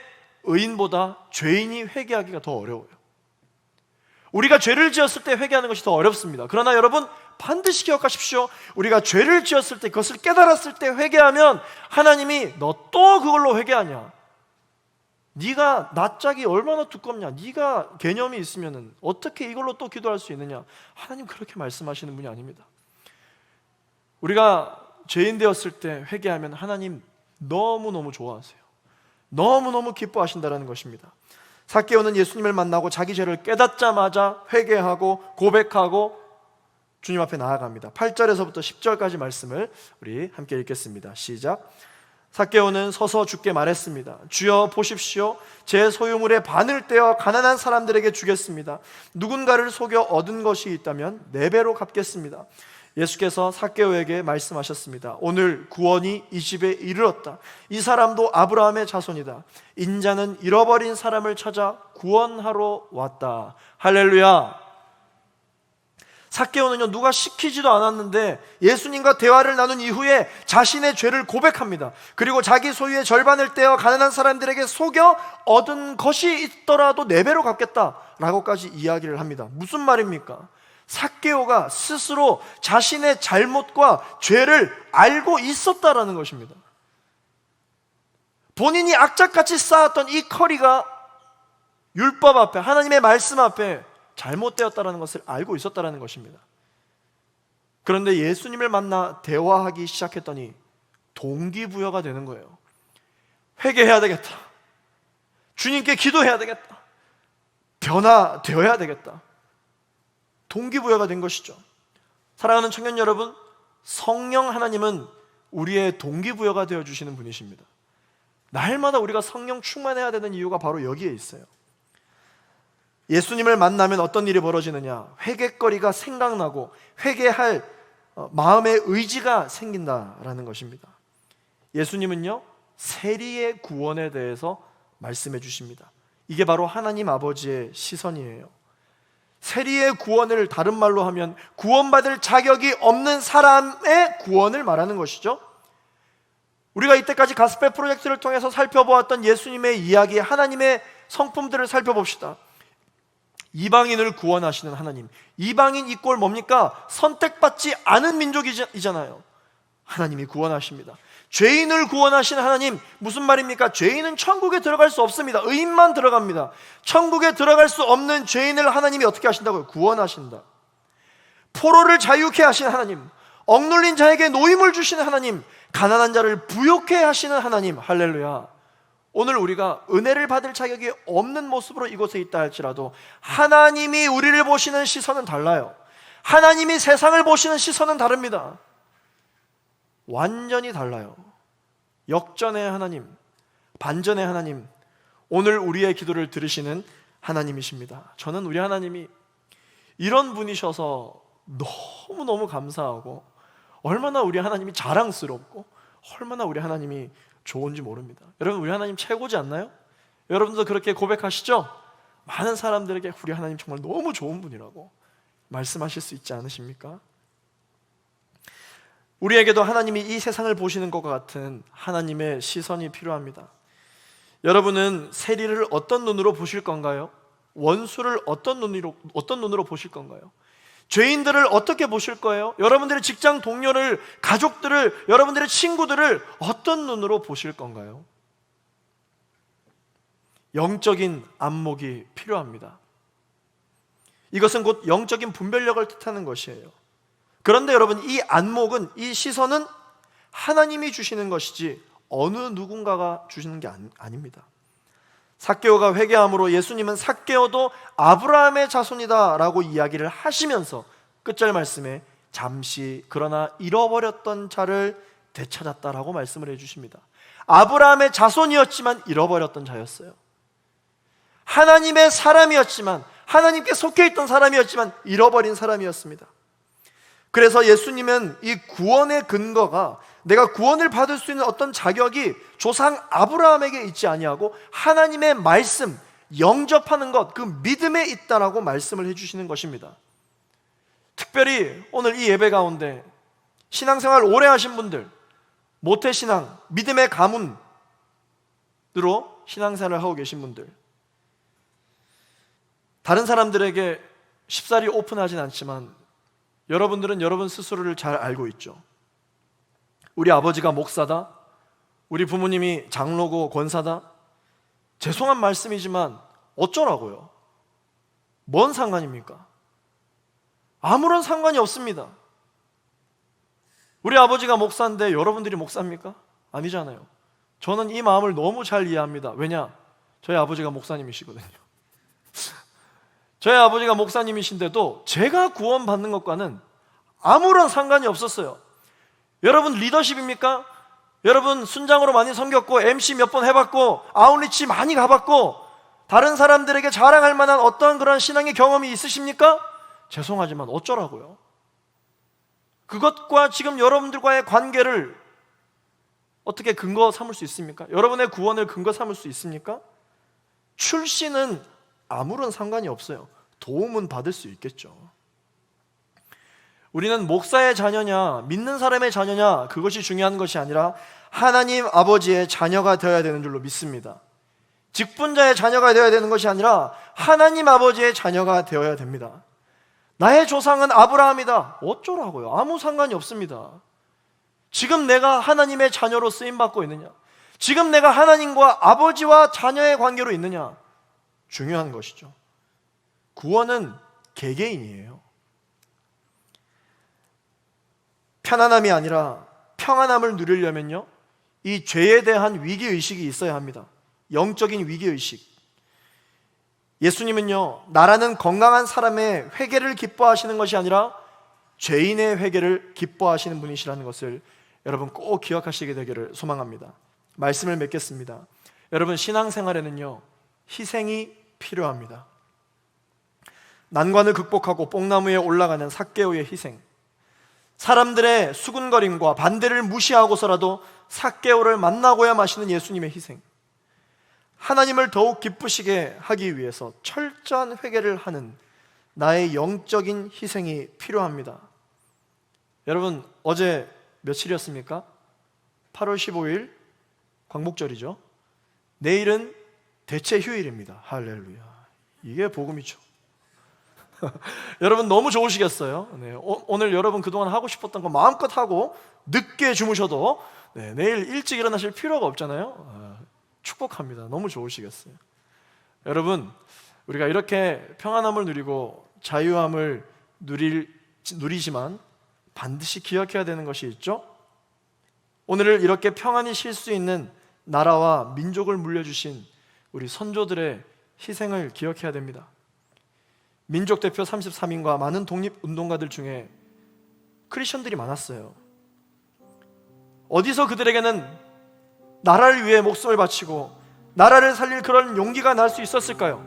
의인보다 죄인이 회개하기가 더 어려워요. 우리가 죄를 지었을 때 회개하는 것이 더 어렵습니다. 그러나 여러분, 반드시 기억하십시오. 우리가 죄를 지었을 때, 그것을 깨달았을 때 회개하면 하나님이 너 또 그걸로 회개하냐? 네가 낯짝이 얼마나 두껍냐? 네가 개념이 있으면 어떻게 이걸로 또 기도할 수 있느냐? 하나님 그렇게 말씀하시는 분이 아닙니다. 우리가 죄인 되었을 때 회개하면 하나님 너무너무 좋아하세요. 너무너무 기뻐하신다는 것입니다. 삭개오는 예수님을 만나고 자기 죄를 깨닫자마자 회개하고 고백하고 주님 앞에 나아갑니다. 8절에서부터 10절까지 말씀을 우리 함께 읽겠습니다. 시작. 삭개오는 서서 주께 말했습니다. 주여 보십시오. 제 소유물의 반을 떼어 가난한 사람들에게 주겠습니다. 누군가를 속여 얻은 것이 있다면 4배로 갚겠습니다. 예수께서 삭개오에게 말씀하셨습니다. 오늘 구원이 이 집에 이르렀다. 이 사람도 아브라함의 자손이다. 인자는 잃어버린 사람을 찾아 구원하러 왔다. 할렐루야. 삭개오는요, 누가 시키지도 않았는데 예수님과 대화를 나눈 이후에 자신의 죄를 고백합니다. 그리고 자기 소유의 절반을 떼어 가난한 사람들에게 속여 얻은 것이 있더라도 4배로 갚겠다라고까지 이야기를 합니다. 무슨 말입니까? 삭개오가 스스로 자신의 잘못과 죄를 알고 있었다라는 것입니다. 본인이 악착같이 쌓았던 이 커리가 율법 앞에, 하나님의 말씀 앞에 잘못되었다는 것을 알고 있었다는 것입니다. 그런데 예수님을 만나 대화하기 시작했더니 동기부여가 되는 거예요. 회개해야 되겠다. 주님께 기도해야 되겠다. 변화되어야 되겠다. 동기부여가 된 것이죠. 사랑하는 청년 여러분, 성령 하나님은 우리의 동기부여가 되어주시는 분이십니다. 날마다 우리가 성령 충만해야 되는 이유가 바로 여기에 있어요. 예수님을 만나면 어떤 일이 벌어지느냐? 회개거리가 생각나고 회개할 마음의 의지가 생긴다라는 것입니다. 예수님은요, 세리의 구원에 대해서 말씀해 주십니다. 이게 바로 하나님 아버지의 시선이에요. 세리의 구원을 다른 말로 하면 구원받을 자격이 없는 사람의 구원을 말하는 것이죠. 우리가 이때까지 가스펠 프로젝트를 통해서 살펴보았던 예수님의 이야기, 하나님의 성품들을 살펴봅시다. 이방인을 구원하시는 하나님, 이방인 이꼴 뭡니까? 선택받지 않은 민족이잖아요. 하나님이 구원하십니다. 죄인을 구원하시는 하나님, 무슨 말입니까? 죄인은 천국에 들어갈 수 없습니다. 의인만 들어갑니다. 천국에 들어갈 수 없는 죄인을 하나님이 어떻게 하신다고요? 구원하신다. 포로를 자유케 하시는 하나님, 억눌린 자에게 노임을 주시는 하나님, 가난한 자를 부욕케 하시는 하나님, 할렐루야. 오늘 우리가 은혜를 받을 자격이 없는 모습으로 이곳에 있다 할지라도 하나님이 우리를 보시는 시선은 달라요. 하나님이 세상을 보시는 시선은 다릅니다. 완전히 달라요. 역전의 하나님, 반전의 하나님, 오늘 우리의 기도를 들으시는 하나님이십니다. 저는 우리 하나님이 이런 분이셔서 너무너무 감사하고, 얼마나 우리 하나님이 자랑스럽고 얼마나 우리 하나님이 좋은지 모릅니다. 여러분, 우리 하나님 최고지 않나요? 여러분도 그렇게 고백하시죠? 많은 사람들에게 우리 하나님 정말 너무 좋은 분이라고 말씀하실 수 있지 않으십니까? 우리에게도 하나님이 이 세상을 보시는 것과 같은 하나님의 시선이 필요합니다. 여러분은 세리를 어떤 눈으로 보실 건가요? 원수를 어떤 눈으로 보실 건가요? 죄인들을 어떻게 보실 거예요? 여러분들의 직장 동료를, 가족들을, 여러분들의 친구들을 어떤 눈으로 보실 건가요? 영적인 안목이 필요합니다. 이것은 곧 영적인 분별력을 뜻하는 것이에요. 그런데 여러분, 이 안목은, 이 시선은 하나님이 주시는 것이지 어느 누군가가 주시는 게 아닙니다. 삭개오가 회개함으로 예수님은 삭개오도 아브라함의 자손이다 라고 이야기를 하시면서 끝절 말씀에 잠시 그러나 잃어버렸던 자를 되찾았다라고 말씀을 해주십니다. 아브라함의 자손이었지만 잃어버렸던 자였어요. 하나님의 사람이었지만, 하나님께 속해 있던 사람이었지만 잃어버린 사람이었습니다. 그래서 예수님은 이 구원의 근거가, 내가 구원을 받을 수 있는 어떤 자격이 조상 아브라함에게 있지 아니하고 하나님의 말씀, 영접하는 것, 그 믿음에 있다라고 말씀을 해주시는 것입니다. 특별히 오늘 이 예배 가운데 신앙생활 오래 하신 분들, 모태신앙, 믿음의 가문으로 신앙생활을 하고 계신 분들, 다른 사람들에게 쉽사리 오픈하진 않지만 여러분들은 여러분 스스로를 잘 알고 있죠. 우리 아버지가 목사다, 우리 부모님이 장로고 권사다. 죄송한 말씀이지만 어쩌라고요? 뭔 상관입니까? 아무런 상관이 없습니다. 우리 아버지가 목사인데 여러분들이 목사입니까? 아니잖아요. 저는 이 마음을 너무 잘 이해합니다. 왜냐? 저희 아버지가 목사님이시거든요. 저희 아버지가 목사님이신데도 제가 구원받는 것과는 아무런 상관이 없었어요. 여러분 리더십입니까? 여러분 순장으로 많이 섬겼고 MC 몇 번 해봤고 아웃리치 많이 가봤고 다른 사람들에게 자랑할 만한 어떤 그런 신앙의 경험이 있으십니까? 죄송하지만 어쩌라고요? 그것과 지금 여러분들과의 관계를 어떻게 근거 삼을 수 있습니까? 여러분의 구원을 근거 삼을 수 있습니까? 출신은 아무런 상관이 없어요. 도움은 받을 수 있겠죠. 우리는 목사의 자녀냐, 믿는 사람의 자녀냐, 그것이 중요한 것이 아니라 하나님 아버지의 자녀가 되어야 되는 줄로 믿습니다. 직분자의 자녀가 되어야 되는 것이 아니라 하나님 아버지의 자녀가 되어야 됩니다. 나의 조상은 아브라함이다. 어쩌라고요? 아무 상관이 없습니다. 지금 내가 하나님의 자녀로 쓰임받고 있느냐? 지금 내가 하나님과 아버지와 자녀의 관계로 있느냐? 중요한 것이죠. 구원은 개개인이에요. 편안함이 아니라 평안함을 누리려면요, 이 죄에 대한 위기의식이 있어야 합니다. 영적인 위기의식. 예수님은요, 나라는 건강한 사람의 회개를 기뻐하시는 것이 아니라 죄인의 회개를 기뻐하시는 분이시라는 것을 여러분 꼭 기억하시게 되기를 소망합니다. 말씀을 맺겠습니다. 여러분, 신앙생활에는요, 희생이 필요합니다. 난관을 극복하고 뽕나무에 올라가는 삭개오의 희생, 사람들의 수군거림과 반대를 무시하고서라도 삭개오를 만나고야 마시는 예수님의 희생, 하나님을 더욱 기쁘시게 하기 위해서 철저한 회개를 하는 나의 영적인 희생이 필요합니다. 여러분, 어제 며칠이었습니까? 8월 15일 광복절이죠. 내일은 대체 휴일입니다. 할렐루야. 이게 복음이죠. 여러분 너무 좋으시겠어요? 네, 오늘 여러분 그동안 하고 싶었던 거 마음껏 하고 늦게 주무셔도 내일 일찍 일어나실 필요가 없잖아요. 축복합니다. 너무 좋으시겠어요. 여러분, 우리가 이렇게 평안함을 누리고 자유함을 누리지만 반드시 기억해야 되는 것이 있죠. 오늘을 이렇게 평안히 쉴 수 있는 나라와 민족을 물려주신 우리 선조들의 희생을 기억해야 됩니다. 민족 대표 33인과 많은 독립운동가들 중에 크리스천들이 많았어요. 어디서 그들에게는 나라를 위해 목숨을 바치고 나라를 살릴 그런 용기가 날 수 있었을까요?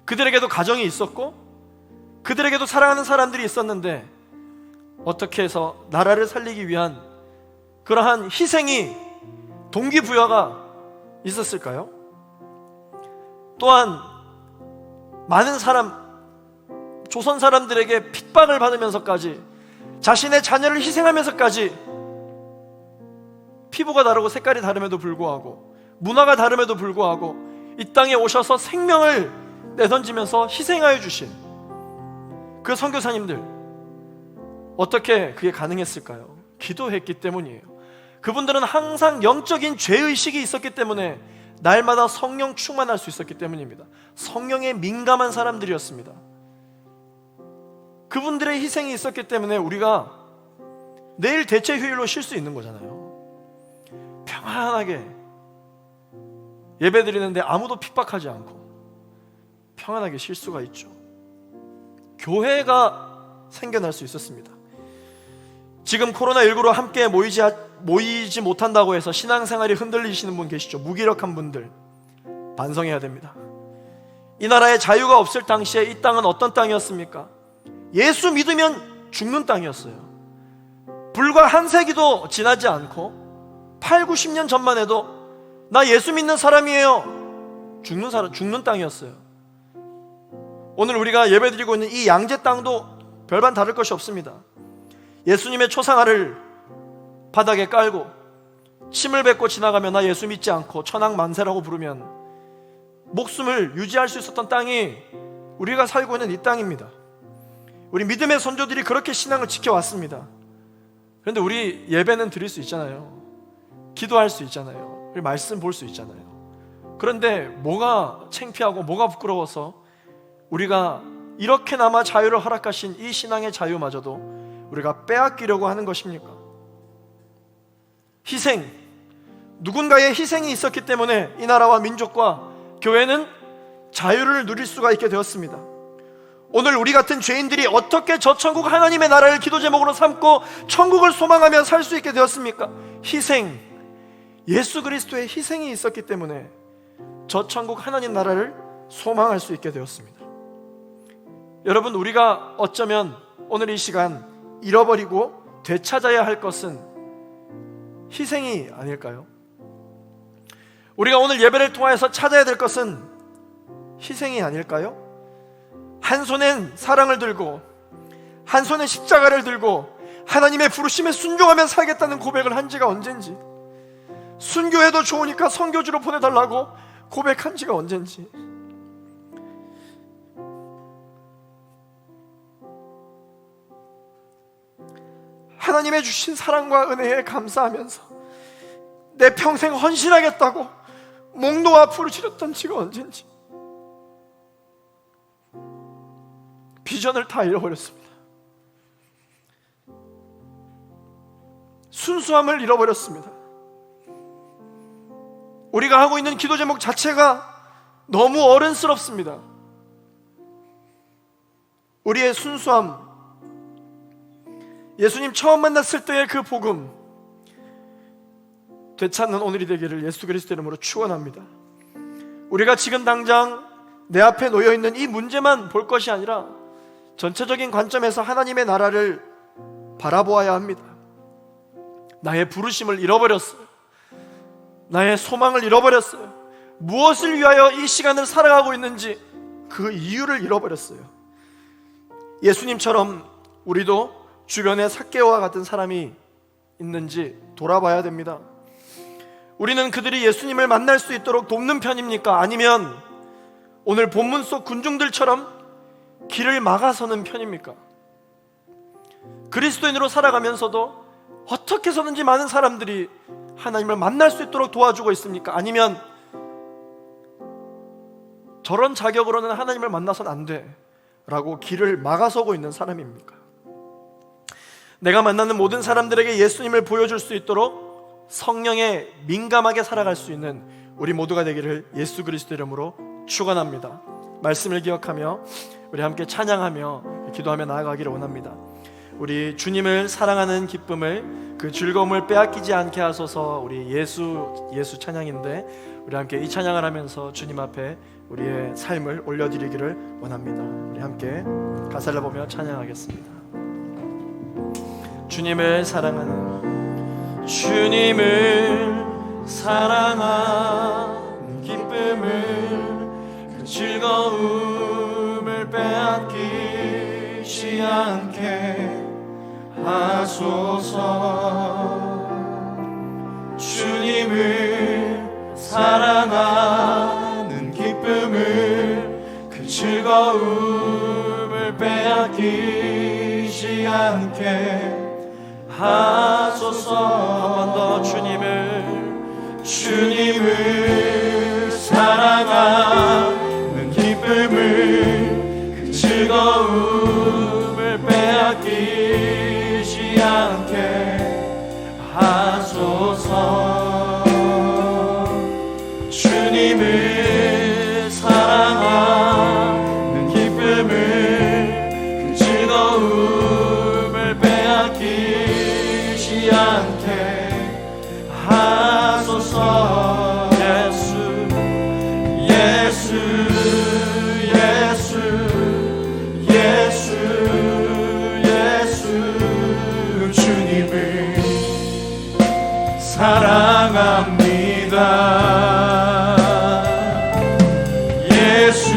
그들에게도 가정이 있었고 그들에게도 사랑하는 사람들이 있었는데 어떻게 해서 나라를 살리기 위한 그러한 희생이 동기부여가 있었을까요? 또한 많은 조선 사람들에게 핍박을 받으면서까지 자신의 자녀를 희생하면서까지 피부가 다르고 색깔이 다름에도 불구하고 문화가 다름에도 불구하고 이 땅에 오셔서 생명을 내던지면서 희생하여 주신 그 선교사님들, 어떻게 그게 가능했을까요? 기도했기 때문이에요. 그분들은 항상 영적인 죄의식이 있었기 때문에 날마다 성령 충만할 수 있었기 때문입니다. 성령에 민감한 사람들이었습니다. 그분들의 희생이 있었기 때문에 우리가 내일 대체 휴일로 쉴 수 있는 거잖아요. 평안하게 예배 드리는데 아무도 핍박하지 않고 평안하게 쉴 수가 있죠. 교회가 생겨날 수 있었습니다. 지금 코로나19로 함께 모이지 못한다고 해서 신앙생활이 흔들리시는 분 계시죠? 무기력한 분들 반성해야 됩니다. 이 나라에 자유가 없을 당시에 이 땅은 어떤 땅이었습니까? 예수 믿으면 죽는 땅이었어요. 불과 한 세기도 지나지 않고 8, 90년 전만 해도 나 예수 믿는 사람이에요, 죽는 땅이었어요. 오늘 우리가 예배드리고 있는 이 양재 땅도 별반 다를 것이 없습니다. 예수님의 초상화를 바닥에 깔고 침을 뱉고 지나가면 나 예수 믿지 않고 천황 만세라고 부르면 목숨을 유지할 수 있었던 땅이 우리가 살고 있는 이 땅입니다. 우리 믿음의 선조들이 그렇게 신앙을 지켜왔습니다. 그런데 우리 예배는 드릴 수 있잖아요. 기도할 수 있잖아요. 우리 말씀 볼 수 있잖아요. 그런데 뭐가 창피하고 뭐가 부끄러워서 우리가 이렇게나마 자유를 허락하신 이 신앙의 자유마저도 우리가 빼앗기려고 하는 것입니까? 희생, 누군가의 희생이 있었기 때문에 이 나라와 민족과 교회는 자유를 누릴 수가 있게 되었습니다. 오늘 우리 같은 죄인들이 어떻게 저 천국 하나님의 나라를 기도 제목으로 삼고 천국을 소망하며 살 수 있게 되었습니까? 희생, 예수 그리스도의 희생이 있었기 때문에 저 천국 하나님 나라를 소망할 수 있게 되었습니다. 여러분, 우리가 어쩌면 오늘 이 시간 잃어버리고 되찾아야 할 것은 희생이 아닐까요? 우리가 오늘 예배를 통해서 찾아야 될 것은 희생이 아닐까요? 한 손엔 사랑을 들고 한 손엔 십자가를 들고 하나님의 부르심에 순종하며 살겠다는 고백을 한 지가 언젠지, 순교해도 좋으니까 선교지로 보내달라고 고백한 지가 언젠지, 하나님의 주신 사랑과 은혜에 감사하면서 내 평생 헌신하겠다고 목 놓아 부르짖었던 지가 언젠지, 비전을 다 잃어버렸습니다. 순수함을 잃어버렸습니다. 우리가 하고 있는 기도 제목 자체가 너무 어른스럽습니다. 우리의 순수함, 예수님 처음 만났을 때의 그 복음 되찾는 오늘이 되기를 예수 그리스도 이름으로 축원합니다. 우리가 지금 당장 내 앞에 놓여있는 이 문제만 볼 것이 아니라 전체적인 관점에서 하나님의 나라를 바라보아야 합니다. 나의 부르심을 잃어버렸어요. 나의 소망을 잃어버렸어요. 무엇을 위하여 이 시간을 살아가고 있는지 그 이유를 잃어버렸어요. 예수님처럼 우리도 주변에 삭개오와 같은 사람이 있는지 돌아봐야 됩니다. 우리는 그들이 예수님을 만날 수 있도록 돕는 편입니까? 아니면 오늘 본문 속 군중들처럼 길을 막아서는 편입니까? 그리스도인으로 살아가면서도 어떻게 해서든지 많은 사람들이 하나님을 만날 수 있도록 도와주고 있습니까? 아니면 저런 자격으로는 하나님을 만나서는 안 돼 라고 길을 막아서고 있는 사람입니까? 내가 만나는 모든 사람들에게 예수님을 보여줄 수 있도록 성령에 민감하게 살아갈 수 있는 우리 모두가 되기를 예수 그리스도 이름으로 축원합니다. 말씀을 기억하며 우리 함께 찬양하며 기도하며 나아가기를 원합니다. 우리 주님을 사랑하는 기쁨을, 그 즐거움을 빼앗기지 않게 하소서. 우리 예수 찬양인데 우리 함께 이 찬양을 하면서 주님 앞에 우리의 삶을 올려드리기를 원합니다. 우리 함께 가사를 보며 찬양하겠습니다. 주님을 사랑하는, 주님을 사랑하는 기쁨을, 그 즐거움을 빼앗기지 않게 하소서. 주님을 사랑하는 기쁨을, 그 즐거움을 빼앗기지 않게 하소서. 한 번 더 주님을 사랑하는 기쁨을, 그 즐거움을 빼앗기지 않게 하소서. 주님을 사랑하는 기쁨을, 그 즐거움을 빼앗기지 않게 하소서. 예수 주님을 사랑합니다. 예수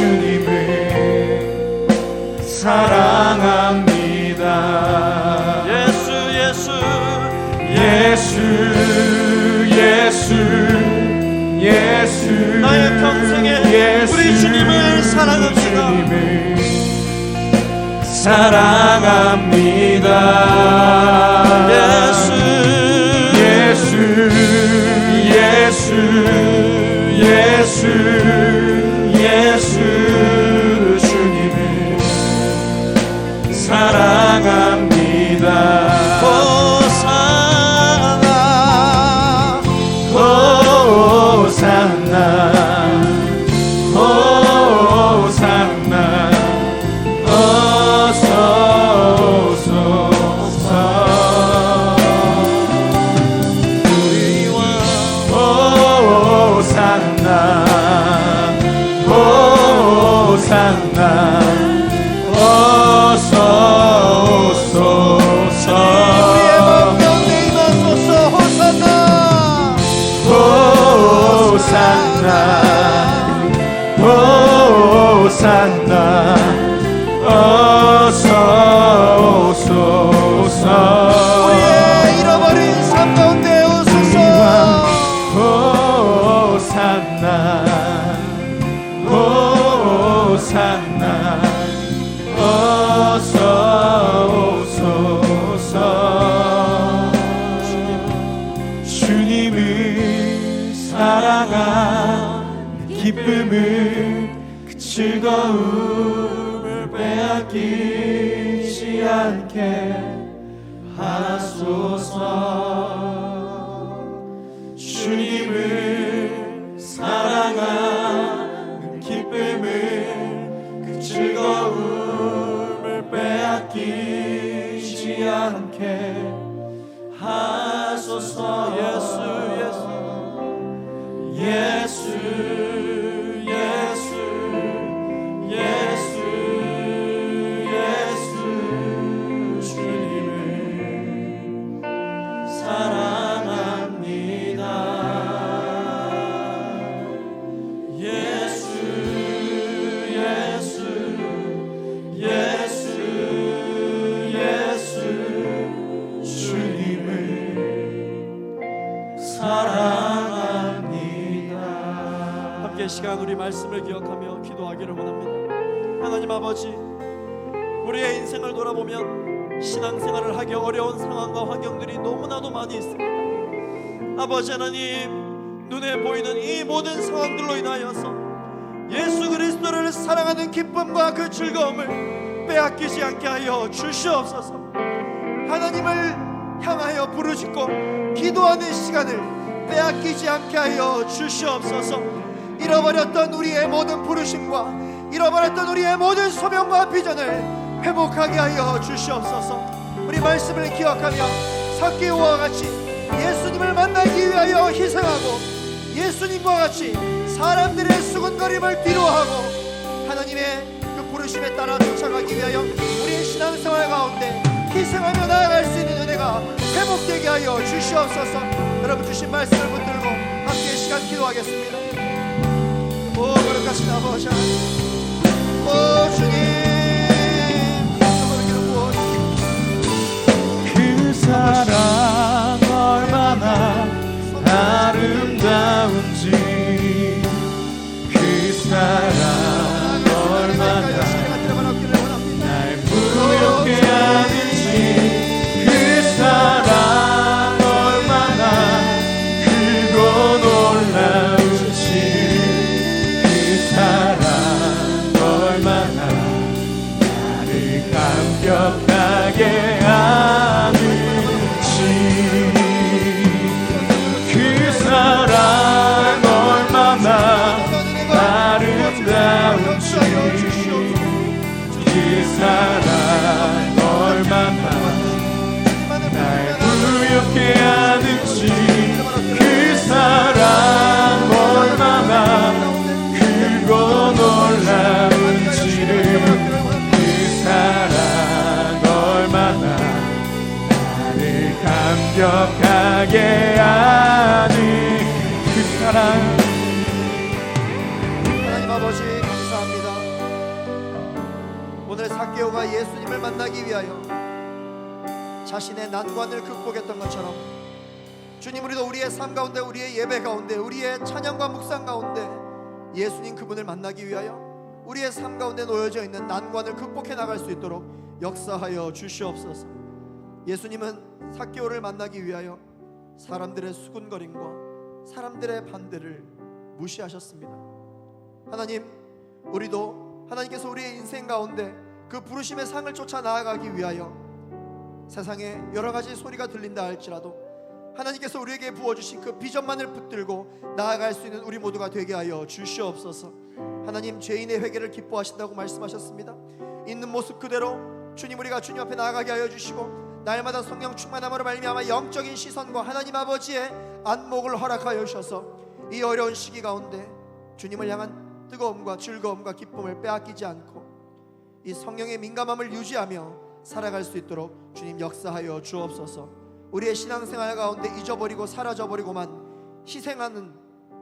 주님을 사랑합니다. 예수
나의 평생에 우리 주님을 사랑합니다.
사랑합니다. 예수 주님을 사랑합니다. 호산나 어서 오소서.
우리의 잃어버린 삶 가운데 오소서.
호산나 어서 오소서. 주님을 사랑하는 기쁨을, 그 즐거움을 빼앗기지 않게 하소서. 주님을 사랑하는 기쁨을, 그 즐거움을 빼앗기지 않게 하소서. 예수 주님을 사랑합니다. 예수 주님을 사랑합니다. 함께 시간 우리 말씀을 기억하며 기도하기를 원합니다. 하나님 아버지, 우리의 인생을 돌아보면 신앙생활을 하기 어려운 상황과 환경들이 너무나도 많이 있습니다. 아버지 하나님, 눈에 보이는 이 모든 상황들로 인하여서
예수 그리스도를 사랑하는 기쁨과 그 즐거움을 빼앗기지 않게 하여 주시옵소서. 하나님을 향하여 부르짖고 기도하는 시간을 빼앗기지 않게 하여 주시옵소서. 잃어버렸던 우리의 모든 부르심과 잃어버렸던 우리의 모든 소명과 비전을 회복하게 하여 주시옵소서. 우리 말씀을 기억하며 삭개오와 같이 예수님을 만나기 위하여 희생하고 예수님과 같이 사람들의 수군거림을 뒤로하고 하나님의 그 부르심에 따라 쫓아가기 위하여 우리의 신앙생활 가운데 희생하며 나아갈 수 있는 은혜가 회복되게 하여 주시옵소서. 여러분 주신 말씀을 붙들고 함께 시간 기도하겠습니다. 오 거룩하신 아버지, 오 주님,
그 사랑 얼마나 아름다운지, 그 사랑 얼마나 날 부럽게 하는지, 그 사랑 얼마나 크고 놀라운지, 그 사랑 얼마나 나를 감격하게 하는지, 그 사랑 얼마나 아름다운지, 그 사랑 얼마나 날 부엽게 하는지, 그 사랑 얼마나 크고 놀라운지를, 그 사랑 얼마나 나를 감격하게 하는 그 사랑.
하나님 아버지 감사합니다. 오늘 삭개오가 예수님을 만나기 위하여 자신의 난관을 극복했던 것처럼 주님, 우리도 우리의 삶 가운데, 우리의 예배 가운데, 우리의 찬양과 묵상 가운데 예수님 그분을 만나기 위하여 우리의 삶 가운데 놓여져 있는 난관을 극복해 나갈 수 있도록 역사하여 주시옵소서. 예수님은 삭개오를 만나기 위하여 사람들의 수군거림과 사람들의 반대를 무시하셨습니다. 하나님, 우리도 하나님께서 우리의 인생 가운데 그 부르심의 상을 쫓아 나아가기 위하여 세상에 여러 가지 소리가 들린다 할지라도 하나님께서 우리에게 부어주신 그 비전만을 붙들고 나아갈 수 있는 우리 모두가 되게 하여 주시옵소서. 하나님, 죄인의 회개를 기뻐하신다고 말씀하셨습니다. 있는 모습 그대로 주님, 우리가 주님 앞에 나아가게 하여 주시고 날마다 성령 충만함으로 말미암아 영적인 시선과 하나님 아버지의 안목을 허락하여 주셔서 이 어려운 시기 가운데 주님을 향한 뜨거움과 즐거움과 기쁨을 빼앗기지 않고 이 성령의 민감함을 유지하며 살아갈 수 있도록 주님 역사하여 주옵소서. 우리의 신앙생활 가운데 잊어버리고 사라져버리고만 희생하는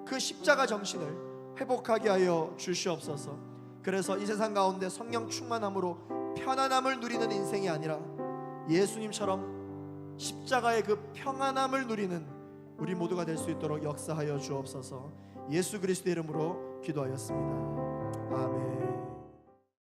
그 십자가 정신을 회복하게 하여 주시옵소서. 그래서 이 세상 가운데 성령 충만함으로 편안함을 누리는 인생이 아니라 예수님처럼 십자가의 그 평안함을 누리는 우리 모두가 될 수 있도록 역사하여 주옵소서. 예수 그리스도의 이름으로 기도하였습니다. 아멘.